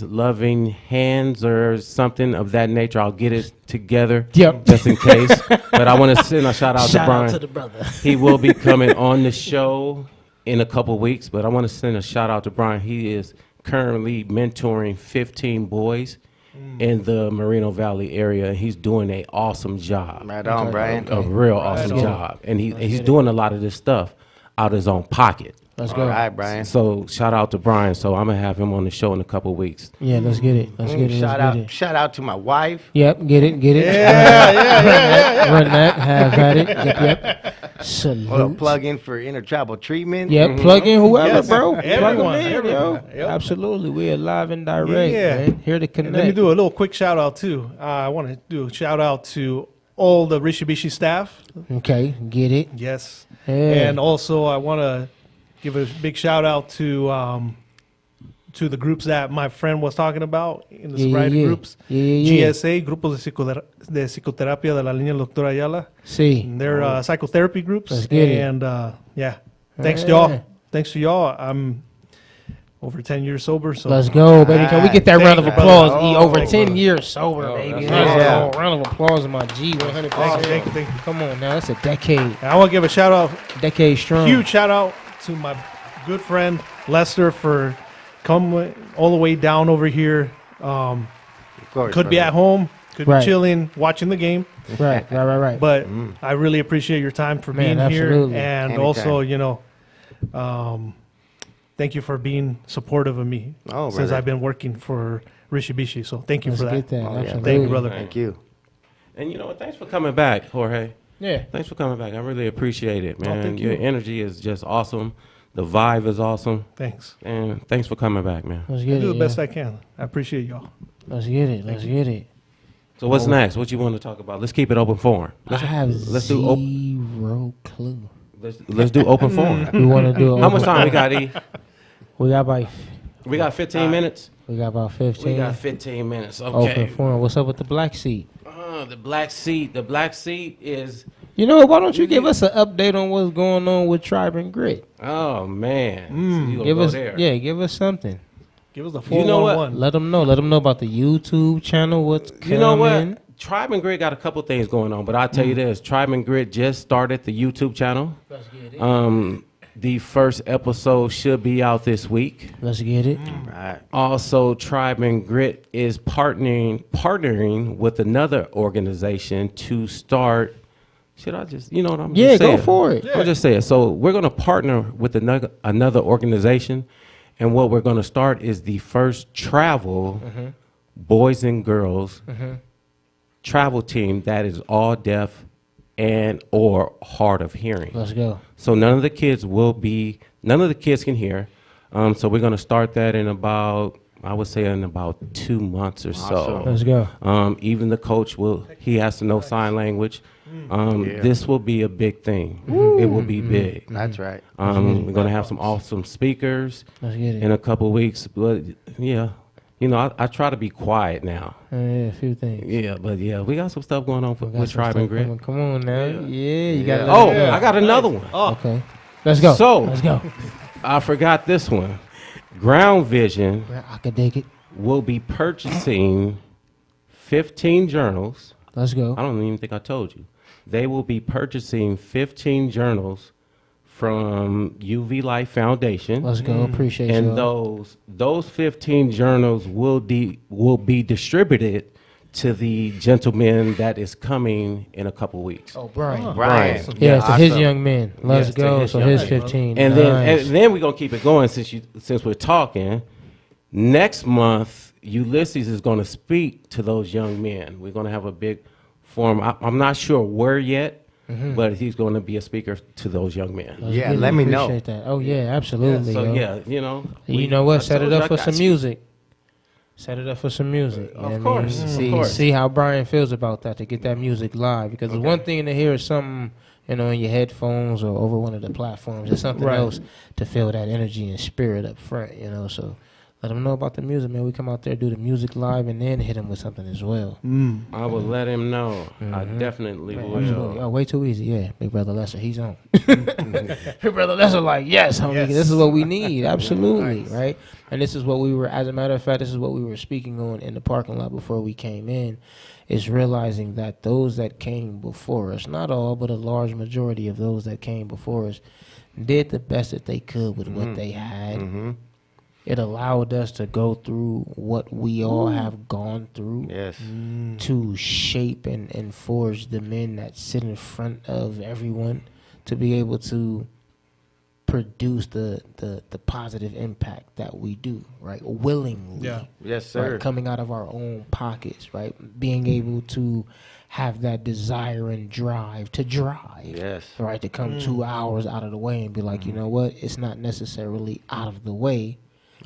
B: Loving Hands or something of that nature. I'll get it together
C: Yep.
B: just in case. But I want to send a shout out to
C: Shout
B: Brian.
C: out to the brother.
B: He will be coming on the show in a couple weeks, but I want to send a shout out to Brian. He is currently mentoring 15 boys in the Moreno Valley area. He's doing an awesome job.
E: Right on, Brian.
B: A real awesome
C: on.
B: job. And he's doing a lot of this stuff out of his own pocket.
C: Let's
E: All
C: go.
E: right, Brian.
B: So shout out to Brian. So I'm gonna have him on the show in a couple weeks.
C: Yeah, let's get it. Let's get it.
E: Shout
C: Let's get it.
E: shout out to my wife.
C: Yep, get it.
D: Yeah.
C: Run that. Have at it. Yep. Salute.
E: Well, plug in for intertribal treatment.
C: Yep, plug in whoever,
D: Yes,
C: bro.
D: everyone,
C: Plug 'em in,
D: everyone.
C: yo.
D: Yep.
C: Absolutely, we are live and direct.
D: Yeah.
C: Man. Here to
D: And
C: connect.
D: let me do a little quick shout out too. I want to do a shout out to all the Rishibishi staff.
C: Okay, get it.
D: Yes.
C: Yeah.
D: And also I want to give a big shout out to the groups that my friend was talking about in the sobriety groups.
C: Yeah.
D: GSA, Grupos de Psicoterapia de la Línea del Doctor Ayala.
C: See.
D: And they're psychotherapy groups.
C: Let's get it.
D: And yeah, thanks to
C: Yeah.
D: y'all. Thanks to y'all. I'm over 10 years sober. So
C: Let's go, baby. Can we get that
D: Thank
C: round of
D: you,
C: applause?
D: brother.
C: E,
D: Oh,
C: over
D: thank
C: 10
D: you.
C: years sober, baby.
B: that's
C: Let's
E: right.
C: go. Round of applause, my G. 100%.
D: Thank you, thank you.
C: Come on now, that's a decade.
D: And I want to give a shout out,
C: Decade strong.
D: huge shout out to my good friend Lester for coming all the way down over here.
E: Of course.
D: Could be
E: brother.
D: at home, could
C: Right.
D: be chilling, watching the game.
C: Right.
D: But I really appreciate your time for
C: Man,
D: being here,
C: absolutely.
D: and
E: Anytime.
D: also, thank you for being supportive of me
E: Oh,
D: since
E: brother.
D: I've been working for Rishibishi. So thank you
C: Let's
D: for
C: get
D: that.
C: that.
E: Oh, yeah.
C: Absolutely.
D: Thank you, brother.
E: Thank you.
B: And you know what? Thanks for coming back, Jorge.
C: Yeah.
B: Thanks for coming back. I really appreciate it, man.
D: thank
B: Your
D: you.
B: energy is just awesome. The vibe is awesome.
D: Thanks.
B: And thanks for coming back, man.
C: Let's
D: I
C: get
D: do
C: it.
D: the best I can. I appreciate y'all.
C: Let's get it. Let's get it.
B: So what's next? What you want to talk about? Let's keep it open forum.
C: I have
B: let's do op-
C: zero clue.
B: Let's do open forum.
C: We want to do it.
B: How much time we got, E?
C: We got about
B: We got 15 minutes.
C: We got about 15.
B: We got 15 minutes.
C: Open
B: Okay.
C: forum. What's up with the black seat?
B: The black seat. The black seat is.
C: You know, why don't you give us an update on what's going on with Tribe and Grit?
B: Oh man. So you gonna
C: Give
B: go
C: us,
B: there.
C: yeah, give us something.
D: Give us a
B: You know what?
D: 411.
C: Let them know. Let them know about the YouTube channel. What's coming?
B: You know what? Tribe and Grit got a couple things going on, but I'll tell you this: Tribe and Grit just started the YouTube channel.
C: Let's get it.
B: The first episode should be out this week.
C: Let's get it.
E: Right.
B: Also, Tribe and Grit is partnering with another organization to start. Should I just, you know what I'm
C: Yeah,
B: just saying?
C: go for it.
B: I'll just say it. So we're going to partner with another organization, and what we're going to start is the first travel boys and girls travel team that is all deaf and or hard of hearing.
C: Let's go.
B: So none of the kids can hear. So we're going to start that in about, I would say in about 2 months or so.
C: Let's go.
B: Even the coach he has to know sign language. This will be a big thing. It will be big.
E: That's right.
B: We're going to have some awesome speakers
C: Let's get it.
B: in a couple weeks. But yeah, you know, I try to be quiet now.
C: Yeah, a few things.
B: Yeah, but yeah, we got some stuff going on
C: We got
B: with
C: some
B: Tribe
C: stuff
B: and Grit.
C: coming. Come on now. Yeah, you got
B: Oh, I got another one.
C: Okay. Let's go.
B: So-
C: let's go.
B: I forgot this one. Ground Vision
C: I could dig it.
B: will be purchasing 15 journals.
C: Let's go.
B: I don't even think I told you. They will be purchasing 15 journals from UV Life Foundation.
C: Let's go. Appreciate
B: And
C: you.
B: those 15 journals will be distributed to the gentleman that is coming in a couple weeks.
C: Oh, Brian.
E: Brian.
C: Yeah, to his
E: Awesome.
C: young men. Let's
B: Yes, to
C: go.
B: his
C: So
B: young
C: his
B: men.
C: 15.
B: And
C: Nice.
B: then we're gonna keep it going since we're talking. Next month, Ulysses is gonna speak to those young men. We're gonna have a big forum. I'm not sure where yet, but he's gonna be a speaker to those young men.
C: Let's
E: Yeah,
C: get it.
E: let me know.
C: Appreciate that. Oh yeah, absolutely.
B: So
C: yo.
B: yeah, you know.
C: You know what? Set it up for some
B: music.
C: music. Set it up for some music. You know
B: Of
C: what I mean?
B: course, of
C: See,
B: course.
C: see how Brian feels about that, to get that music live. Because it's one thing to hear something, you know, in your headphones or over one of the platforms. It's something
D: Right.
C: else to feel that energy and spirit up front, you know. So let them know about the music, man. We come out there, do the music live, and then hit them with something as well.
B: I will let him know. I definitely
C: Absolutely.
B: will.
C: Oh, way too easy. Yeah, Big Brother Lesser, he's on. Big Brother Lesser, like, yes, homie, this is what we need. Absolutely, right? And this is what we were, as a matter of fact, this is what we were speaking on in the parking lot before we came in, is realizing that those that came before us, not all, but a large majority of those that came before us, did the best that they could with what they had. It allowed us to go through what we all have gone through
E: Yes.
C: to shape and forge the men that sit in front of everyone to be able to produce the positive impact that we do, right? Willingly.
D: Yeah.
E: Yes, sir.
C: Right? Coming out of our own pockets, right? Being able to have that desire and drive to drive.
E: Yes.
C: Right? To come 2 hours out of the way and be like, you know what? It's not necessarily out of the way.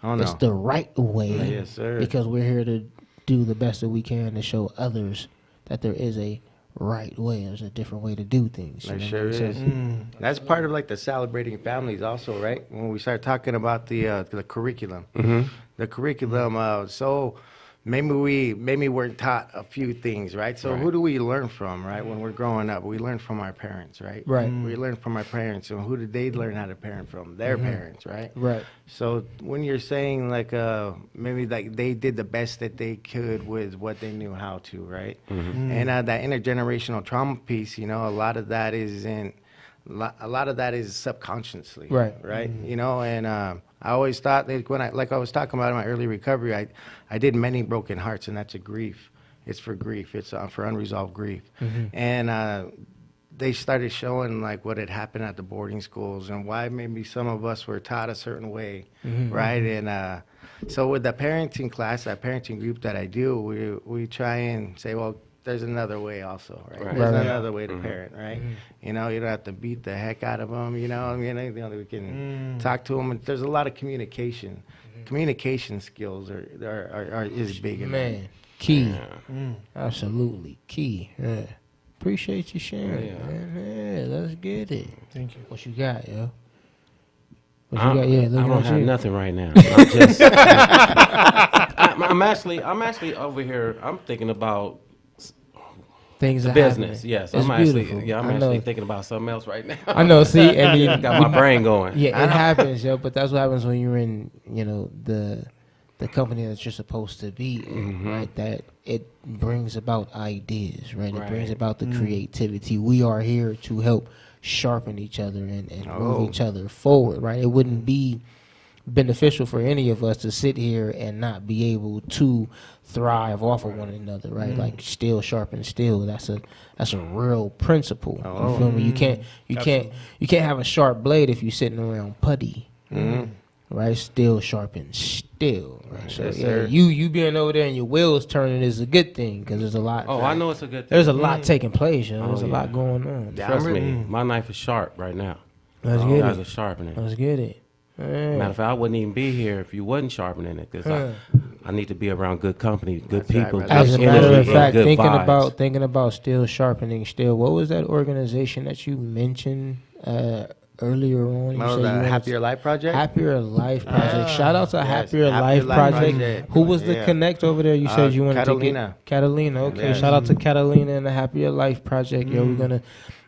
E: Oh, no.
C: It's the right way.
E: Yes, sir.
C: Because we're here to do the best that we can to show others that there is a right way. There's a different way to do things.
E: There
C: you know
E: sure
C: what I'm
E: is.
C: saying?
E: That's part of like the celebrating families also, right? When we start talking about the curriculum. The curriculum, so maybe we weren't taught a few things, right? So who do we learn from, right? When we're growing up, we learn from our parents, right?
C: Right.
E: We learn from our parents, and who did they learn how to parent from? Their parents, right?
C: Right.
E: So when you're saying like maybe like they did the best that they could with what they knew how to, right? And that intergenerational trauma piece, you know, a lot of that is subconsciously,
C: Right.
E: Right. You know, and I always thought that like I was talking about in my early recovery, I did many broken hearts, and that's a grief. It's for grief. It's for unresolved grief, and they started showing like what had happened at the boarding schools and why maybe some of us were taught a certain way, right? And so with the parenting class, that parenting group that I do, we try and say, well, there's another way also, right?
B: Right.
E: There's
C: Right.
E: another way to parent, right? You know, you don't have to beat the heck out of them, you know? I mean, we can talk to them. And there's a lot of communication. Communication skills is big in that.
C: Man, key. Absolutely key. Yeah. Appreciate you sharing, man. Yeah, let's get it.
D: Thank you.
C: What you got, yo? What you got? Yeah,
B: I
C: looking
B: don't
C: at
B: have
C: you.
B: nothing right now. I'm just, I'm actually over here. I'm thinking about
C: Things
B: the
C: are
B: business.
C: happening.
B: Yes,
C: It's
B: I'm actually,
C: beautiful.
B: yeah, I'm
C: I
B: actually
C: know.
B: thinking about something else right now.
C: I know. See, and then
B: Got my brain going.
C: yeah, it happens, yo. But that's what happens when you're in, the company that you're supposed to be in, right? That it brings about ideas, right? It brings
B: Right.
C: about the creativity. We are here to help sharpen each other and move each other forward, right? It wouldn't be beneficial for any of us to sit here and not be able to thrive off of one another, right? Like steel sharpens steel. That's a real principle. You feel me? You can't have a sharp blade if you're sitting around putty. Right, steel sharpens steel. Right, so
E: Yes,
C: yeah,
E: sir.
C: you being over there and your wheels turning is a good thing because there's a lot.
B: Oh, I know it's a good thing.
C: There's a lot taking place. You know? There's a
B: yeah.
C: lot going on.
E: Yeah,
B: Trust
E: I'm
B: me,
E: really-
B: my knife is sharp right now.
C: Let's
B: You
C: get
B: guys
C: it.
B: are sharpening.
C: Let's get it. Yeah.
B: Matter of fact, I wouldn't even be here if you wasn't sharpening it because I need to be around good company, good
E: That's right,
B: people.
E: brother.
B: good
C: As a
B: energy,
C: matter of
B: and
C: fact,
B: good
C: thinking
B: vibes.
C: about steel sharpening steel. What was that organization that you mentioned earlier on? You
E: Oh,
C: said you
E: the
C: wanted
E: Happier Life Project?
C: Happier Life Project. Shout out to
E: yes,
C: Happier
E: Happier
C: Life
E: Life
C: Project.
E: Project.
C: Who was the
E: Yeah.
C: connect over there? You said you wanted
E: Catalina.
C: to get Catalina. Okay,
E: Yes.
C: shout out to Catalina and the Happier Life Project. Yo, we're gonna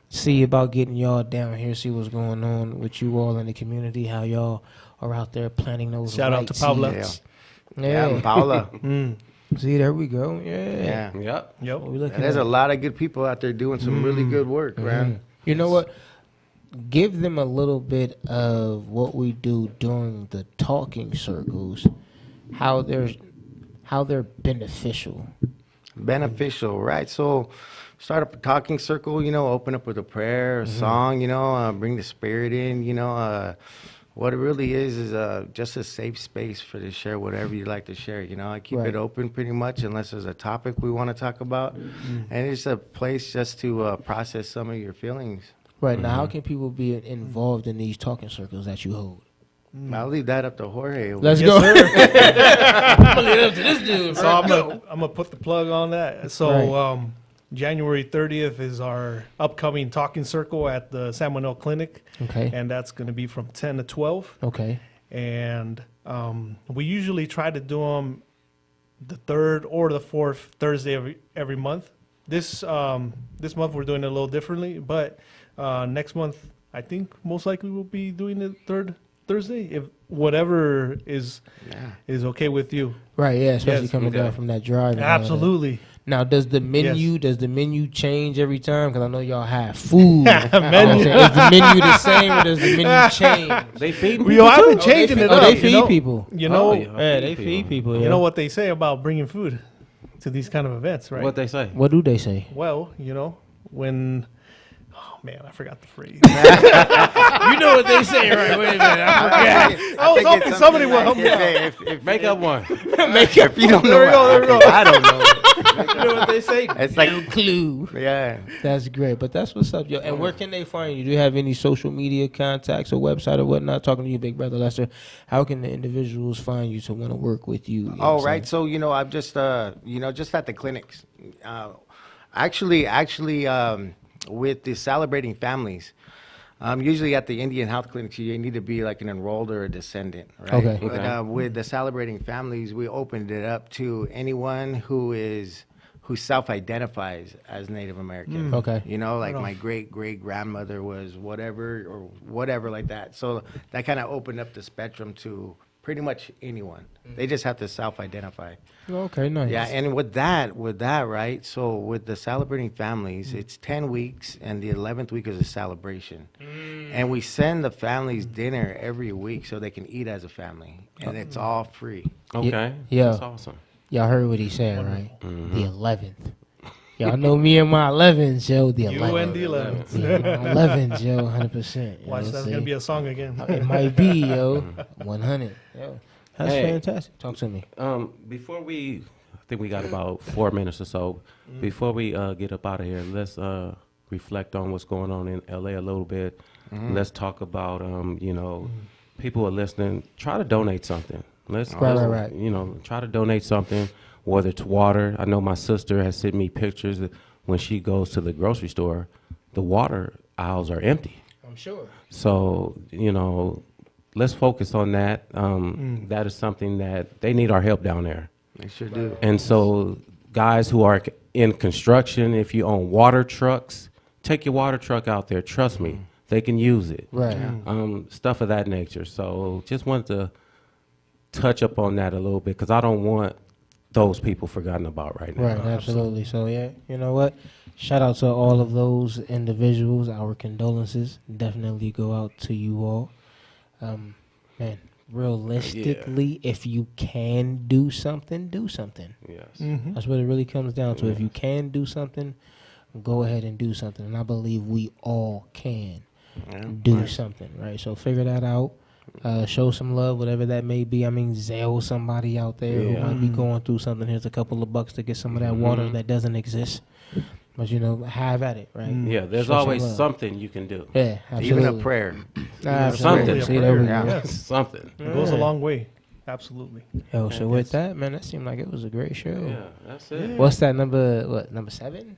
C: see about getting y'all down here, see what's going on with you all in the community, how y'all are out there planting those.
D: Shout out
C: right
D: to Paula.
C: seeds.
E: Yeah,
C: Yeah.
E: Paula.
C: See, there we go. Yeah.
E: Yeah.
B: Yep.
D: Yep.
C: What we looking
E: There's
C: at?
E: a lot of good people out there doing some really good work, man.
C: You know what? Give them a little bit of what we do during the talking circles, how they're beneficial.
E: Beneficial, right? So start up a talking circle, open up with a prayer, a song, bring the spirit in, what it really is just a safe space for to share whatever you like to share. I keep
C: Right.
E: it open pretty much unless there's a topic we want to talk about. And it's a place just to process some of your feelings.
C: Right now, how can people be involved in these talking circles that you hold?
E: I'll leave that up to Jorge.
C: Let's
D: Yes,
C: go.
D: sir.
C: I'm gonna leave it up to this dude.
D: So I'm gonna put the plug on that. So
C: Right.
D: January 30th is our upcoming talking circle at the San Manuel Clinic,
C: Okay.
D: and that's going to be from 10 to 12.
C: Okay.
D: And we usually try to do them the third or the fourth Thursday every month. This month we're doing it a little differently, but next month I think most likely we'll be doing it third Thursday if whatever is okay with you.
C: Right. Yeah. Especially
D: Yes,
C: coming
B: okay.
C: down from that drive. and all that.
D: Absolutely.
C: Now, does the menu change every time? Because I know y'all have food. You know what I'm
D: Menu.
C: saying? Is the menu the same or does the menu change?
B: They feeding
D: We
B: people
D: I've
B: too?
D: been changing it
C: Oh,
D: up.
C: they
D: you
C: feed
D: know?
C: people.
D: You know,
B: Oh,
C: Yeah, they feed people.
D: you know what they say about bringing food to these kind of events, right?
B: What they say?
C: What do they say?
D: Well, when oh man, I forgot the phrase.
C: You know what they say, right? Wait a minute.
D: I was hoping somebody would help me out.
E: If
B: Make up one.
E: If you don't know,
D: There we go, there we go.
E: I don't know.
C: You know what they say?
E: It's like,
C: No clue.
E: yeah.
C: That's great, but that's what's up, yo. And where can they find you? Do you have any social media contacts or website or whatnot? Talking to you, Big Brother Lester. How can the individuals find you to want to work with you? You know
E: Oh,
C: what I'm
E: right. So, I'm just, just at the clinics. Actually, with the celebrating families, usually at the Indian health clinics, you need to be like an enrolled or a descendant, right?
C: Okay.
E: But
B: Okay.
E: with the celebrating families, we opened it up to anyone who self-identifies as Native American.
C: Okay.
E: Like my great-great-grandmother was whatever or whatever like that. So that kind of opened up the spectrum to pretty much anyone. They just have to self-identify.
C: Okay, nice.
E: Yeah, and with that, right? So with the celebrating families, it's 10 weeks, and the 11th week is a celebration. And we send the families dinner every week so they can eat as a family, and it's all free.
B: Okay.
C: Yeah.
B: That's awesome.
C: Y'all heard what he said, right? The 11th. Y'all know me and my 11s, yo. The 11th.
D: You and the 11th.
C: Yeah, my 11s, yo. 100%. You
D: Watch,
C: know,
D: that's
C: see?
D: gonna be a song again.
C: It might be, yo. 100. Yo. That's
B: Hey.
C: fantastic. Talk to me.
B: Before I think we got about 4 minutes or so. Before we get up out of here, let's reflect on what's going on in LA a little bit. Let's talk about, people are listening. Try to donate something. Let's
C: Right.
B: try to donate something, whether it's water. I know my sister has sent me pictures that when she goes to the grocery store, the water aisles are empty.
C: I'm sure.
B: So, let's focus on that. That is something that they need our help down there.
E: They sure do.
B: And so guys who are in construction, if you own water trucks, take your water truck out there. Trust me, they can use it.
C: Right.
B: Stuff of that nature. So just wanted to touch up on that a little bit because I don't want those people forgotten about right now.
C: Right, absolutely. So yeah, you know what? Shout out to all of those individuals. Our condolences definitely go out to you all. Man, realistically, if you can do something, do something.
B: Yes.
C: That's what it really comes down to. If you can do something, go ahead and do something. And I believe we all can do something, right? So figure that out. Show some love, whatever that may be. I mean, Zelle somebody out there who might be going through something. Here's a couple of bucks to get some of that water that doesn't exist. But, you know, have at it, right?
B: Yeah, there's
C: Show some
B: always
C: love.
B: something you can do.
C: Yeah, absolutely.
E: Even a prayer.
C: Absolutely.
B: Something.
C: See, there we go.
E: Yeah.
B: Something.
D: It goes a long way. Absolutely.
C: Yo, so with that, man, that seemed like it was a great show.
B: Yeah, that's it.
C: What's that number? What, number 7?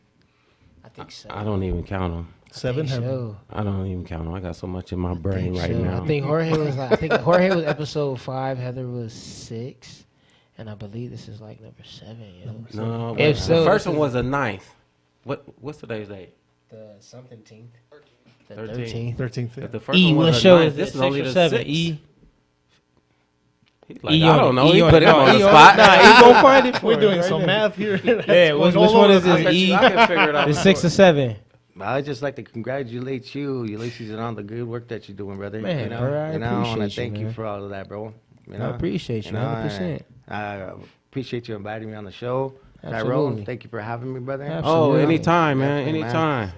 C: I think so.
B: I don't even count them.
D: 7.
C: So.
B: I don't even count them. I got so much in my brain right
C: So,
B: now.
C: I think Jorge was episode 5. Heather was 6, and I believe this is like number 7. Yo.
B: No,
C: If
B: wait,
C: so,
B: the first
C: this
B: one
C: is-
B: was the 9th. What's today's date?
C: The something 13th. The
B: 13th.
C: 13th.
D: 13th.
B: If the first
C: E,
B: one
C: what
B: was the
C: show
B: 9th,
C: is
B: this
C: this?
B: is only
C: 6 or
B: the
C: 7?
B: 6th.
C: E.
B: He's like,
C: E
B: I don't know.
C: E
B: He put him on the
C: E
B: spot.
C: Nah, he gonna find it for
D: We're
C: us
D: doing
C: right
D: some
C: now.
D: math here.
C: Yeah, which one is
B: I
C: this?
B: bet
C: E.
B: you I can figure it out.
C: The 6 or 7.
E: I'd just like to congratulate you, Ulysses, on all the good work that you're doing, brother.
C: Man,
E: you know,
C: bro, I
E: and I want to
C: appreciate you,
E: thank you
C: man.
E: for all of that, bro. You
C: I
E: know,
C: appreciate you, 100%.
E: I appreciate you inviting me on the show.
C: Absolutely.
E: Tyrone, thank you for having me, brother.
B: Oh,
C: Absolutely.
B: anytime, man.
E: Definitely, man.
B: Anytime.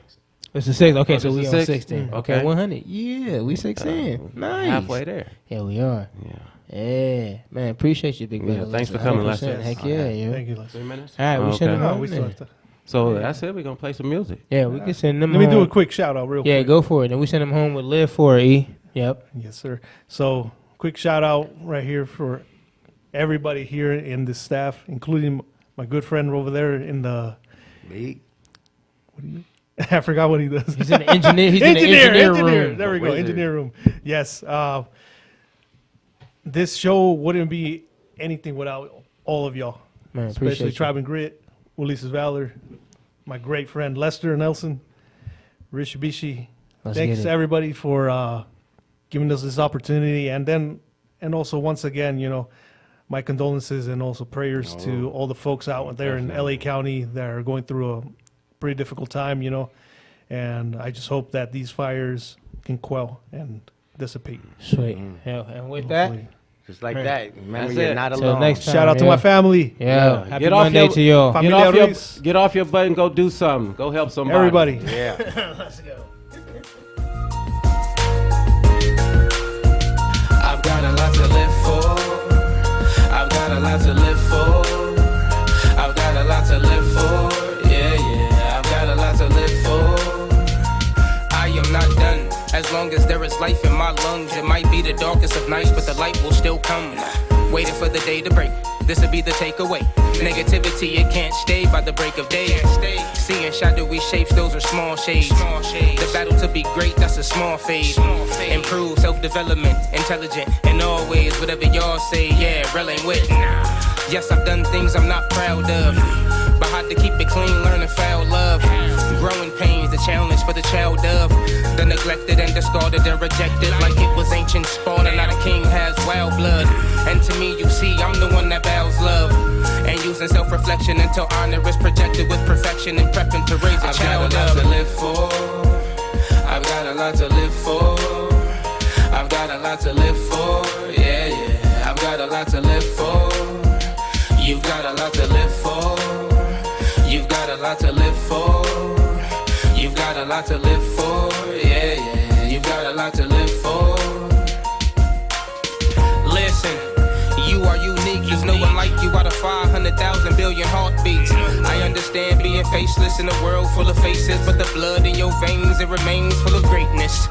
C: It's the 6. Okay,
B: Oh,
C: so
B: this
C: we
B: is
C: on
B: 6?
C: 16. Okay,
B: Okay.
C: 100. Yeah, we 16. Nice.
B: Halfway there.
C: Yeah, we are.
B: Yeah.
C: Yeah, man, appreciate you, big
B: Yeah,
C: brother.
B: thanks for
C: Lester.
B: coming,
C: 100%.
B: Lester.
C: Heck yeah, yo.
D: Thank you, Les.
B: 3 minutes?
C: All right, we send them
D: Oh,
C: home
D: we still
C: then.
D: have to.
B: So that's it. We're going to play some music.
C: Yeah, we can send them
D: Let me do
C: home.
D: a quick shout out real
C: Yeah,
D: quick.
C: go for it. And we send them home with Live for E. Yep.
D: Yes, sir. So, quick shout out right here for everybody here in the staff, including my good friend over there in the.
E: Me?
D: I forgot what he does.
C: He's in the engineer. He's in the engineer room.
D: There we go,
E: Wizard.
D: engineer room. Yes. This show wouldn't be anything without all of y'all,
C: Man,
D: especially
C: appreciate you.
D: Tribe and Grit, Ulysses Valor, my great friend Lester Nelson, Rich Bishi.
C: Let's
D: Thanks
C: get
D: to
C: it.
D: everybody for giving us this opportunity, and also once again, you know, my condolences and also prayers to all the folks out there in LA County that are going through a pretty difficult time, you know, and I just hope that these fires can quell and dissipate.
C: Sweet. Yeah, and with that,
D: Hopefully.
E: Just like
C: Right.
E: that. Remember,
B: That's
E: you're
B: it.
E: not
C: till
E: alone.
C: next time.
D: Shout out to
C: yeah.
D: my family,
C: Yeah, happy
B: Get off
C: Monday
B: your-
C: to y'all.
D: Fam-
B: Get
D: Familia
B: off,
D: Ruiz.
B: get off your butt and go do something. Go help somebody.
D: everybody.
E: Yeah.
A: I've got a lot to live for. I've got a lot to live for. I've got a lot to live for. Yeah, yeah. I've got a lot to live for. I am not done. As long as there is life in my lungs, it might be the darkest of nights, but the light will still come. Waiting for the day to break. This'll be the takeaway. Negativity, it can't stay by the break of day. Seeing shadowy shapes, those are small shades. The battle to be great, that's a small phase. Improve self-development, intelligent in all ways. Whatever y'all say, yeah, real ain't with. Yes, I've done things I'm not proud of, but hard to keep it clean, learn to foul love. Growing pains, the challenge for the child of the neglected and discarded and rejected, like it was ancient Sparta. Now the king has wild blood, and to me, you see, I'm the one that bows love. And using self-reflection until honor is projected with perfection and prepping to raise a child up. I've got a lot to live for. I've got a lot to live for. I've got a lot to live for. Yeah, yeah. I've got a lot to live for. You've got a lot to live for. You've got a lot to live for. You've got a lot to live for. Yeah, yeah. You've got a lot to live for. Listen, you are unique. There's no one like you out of 500,000 billion heartbeats. I understand being faceless in a world full of faces, but the blood in your veins, it remains full of greatness.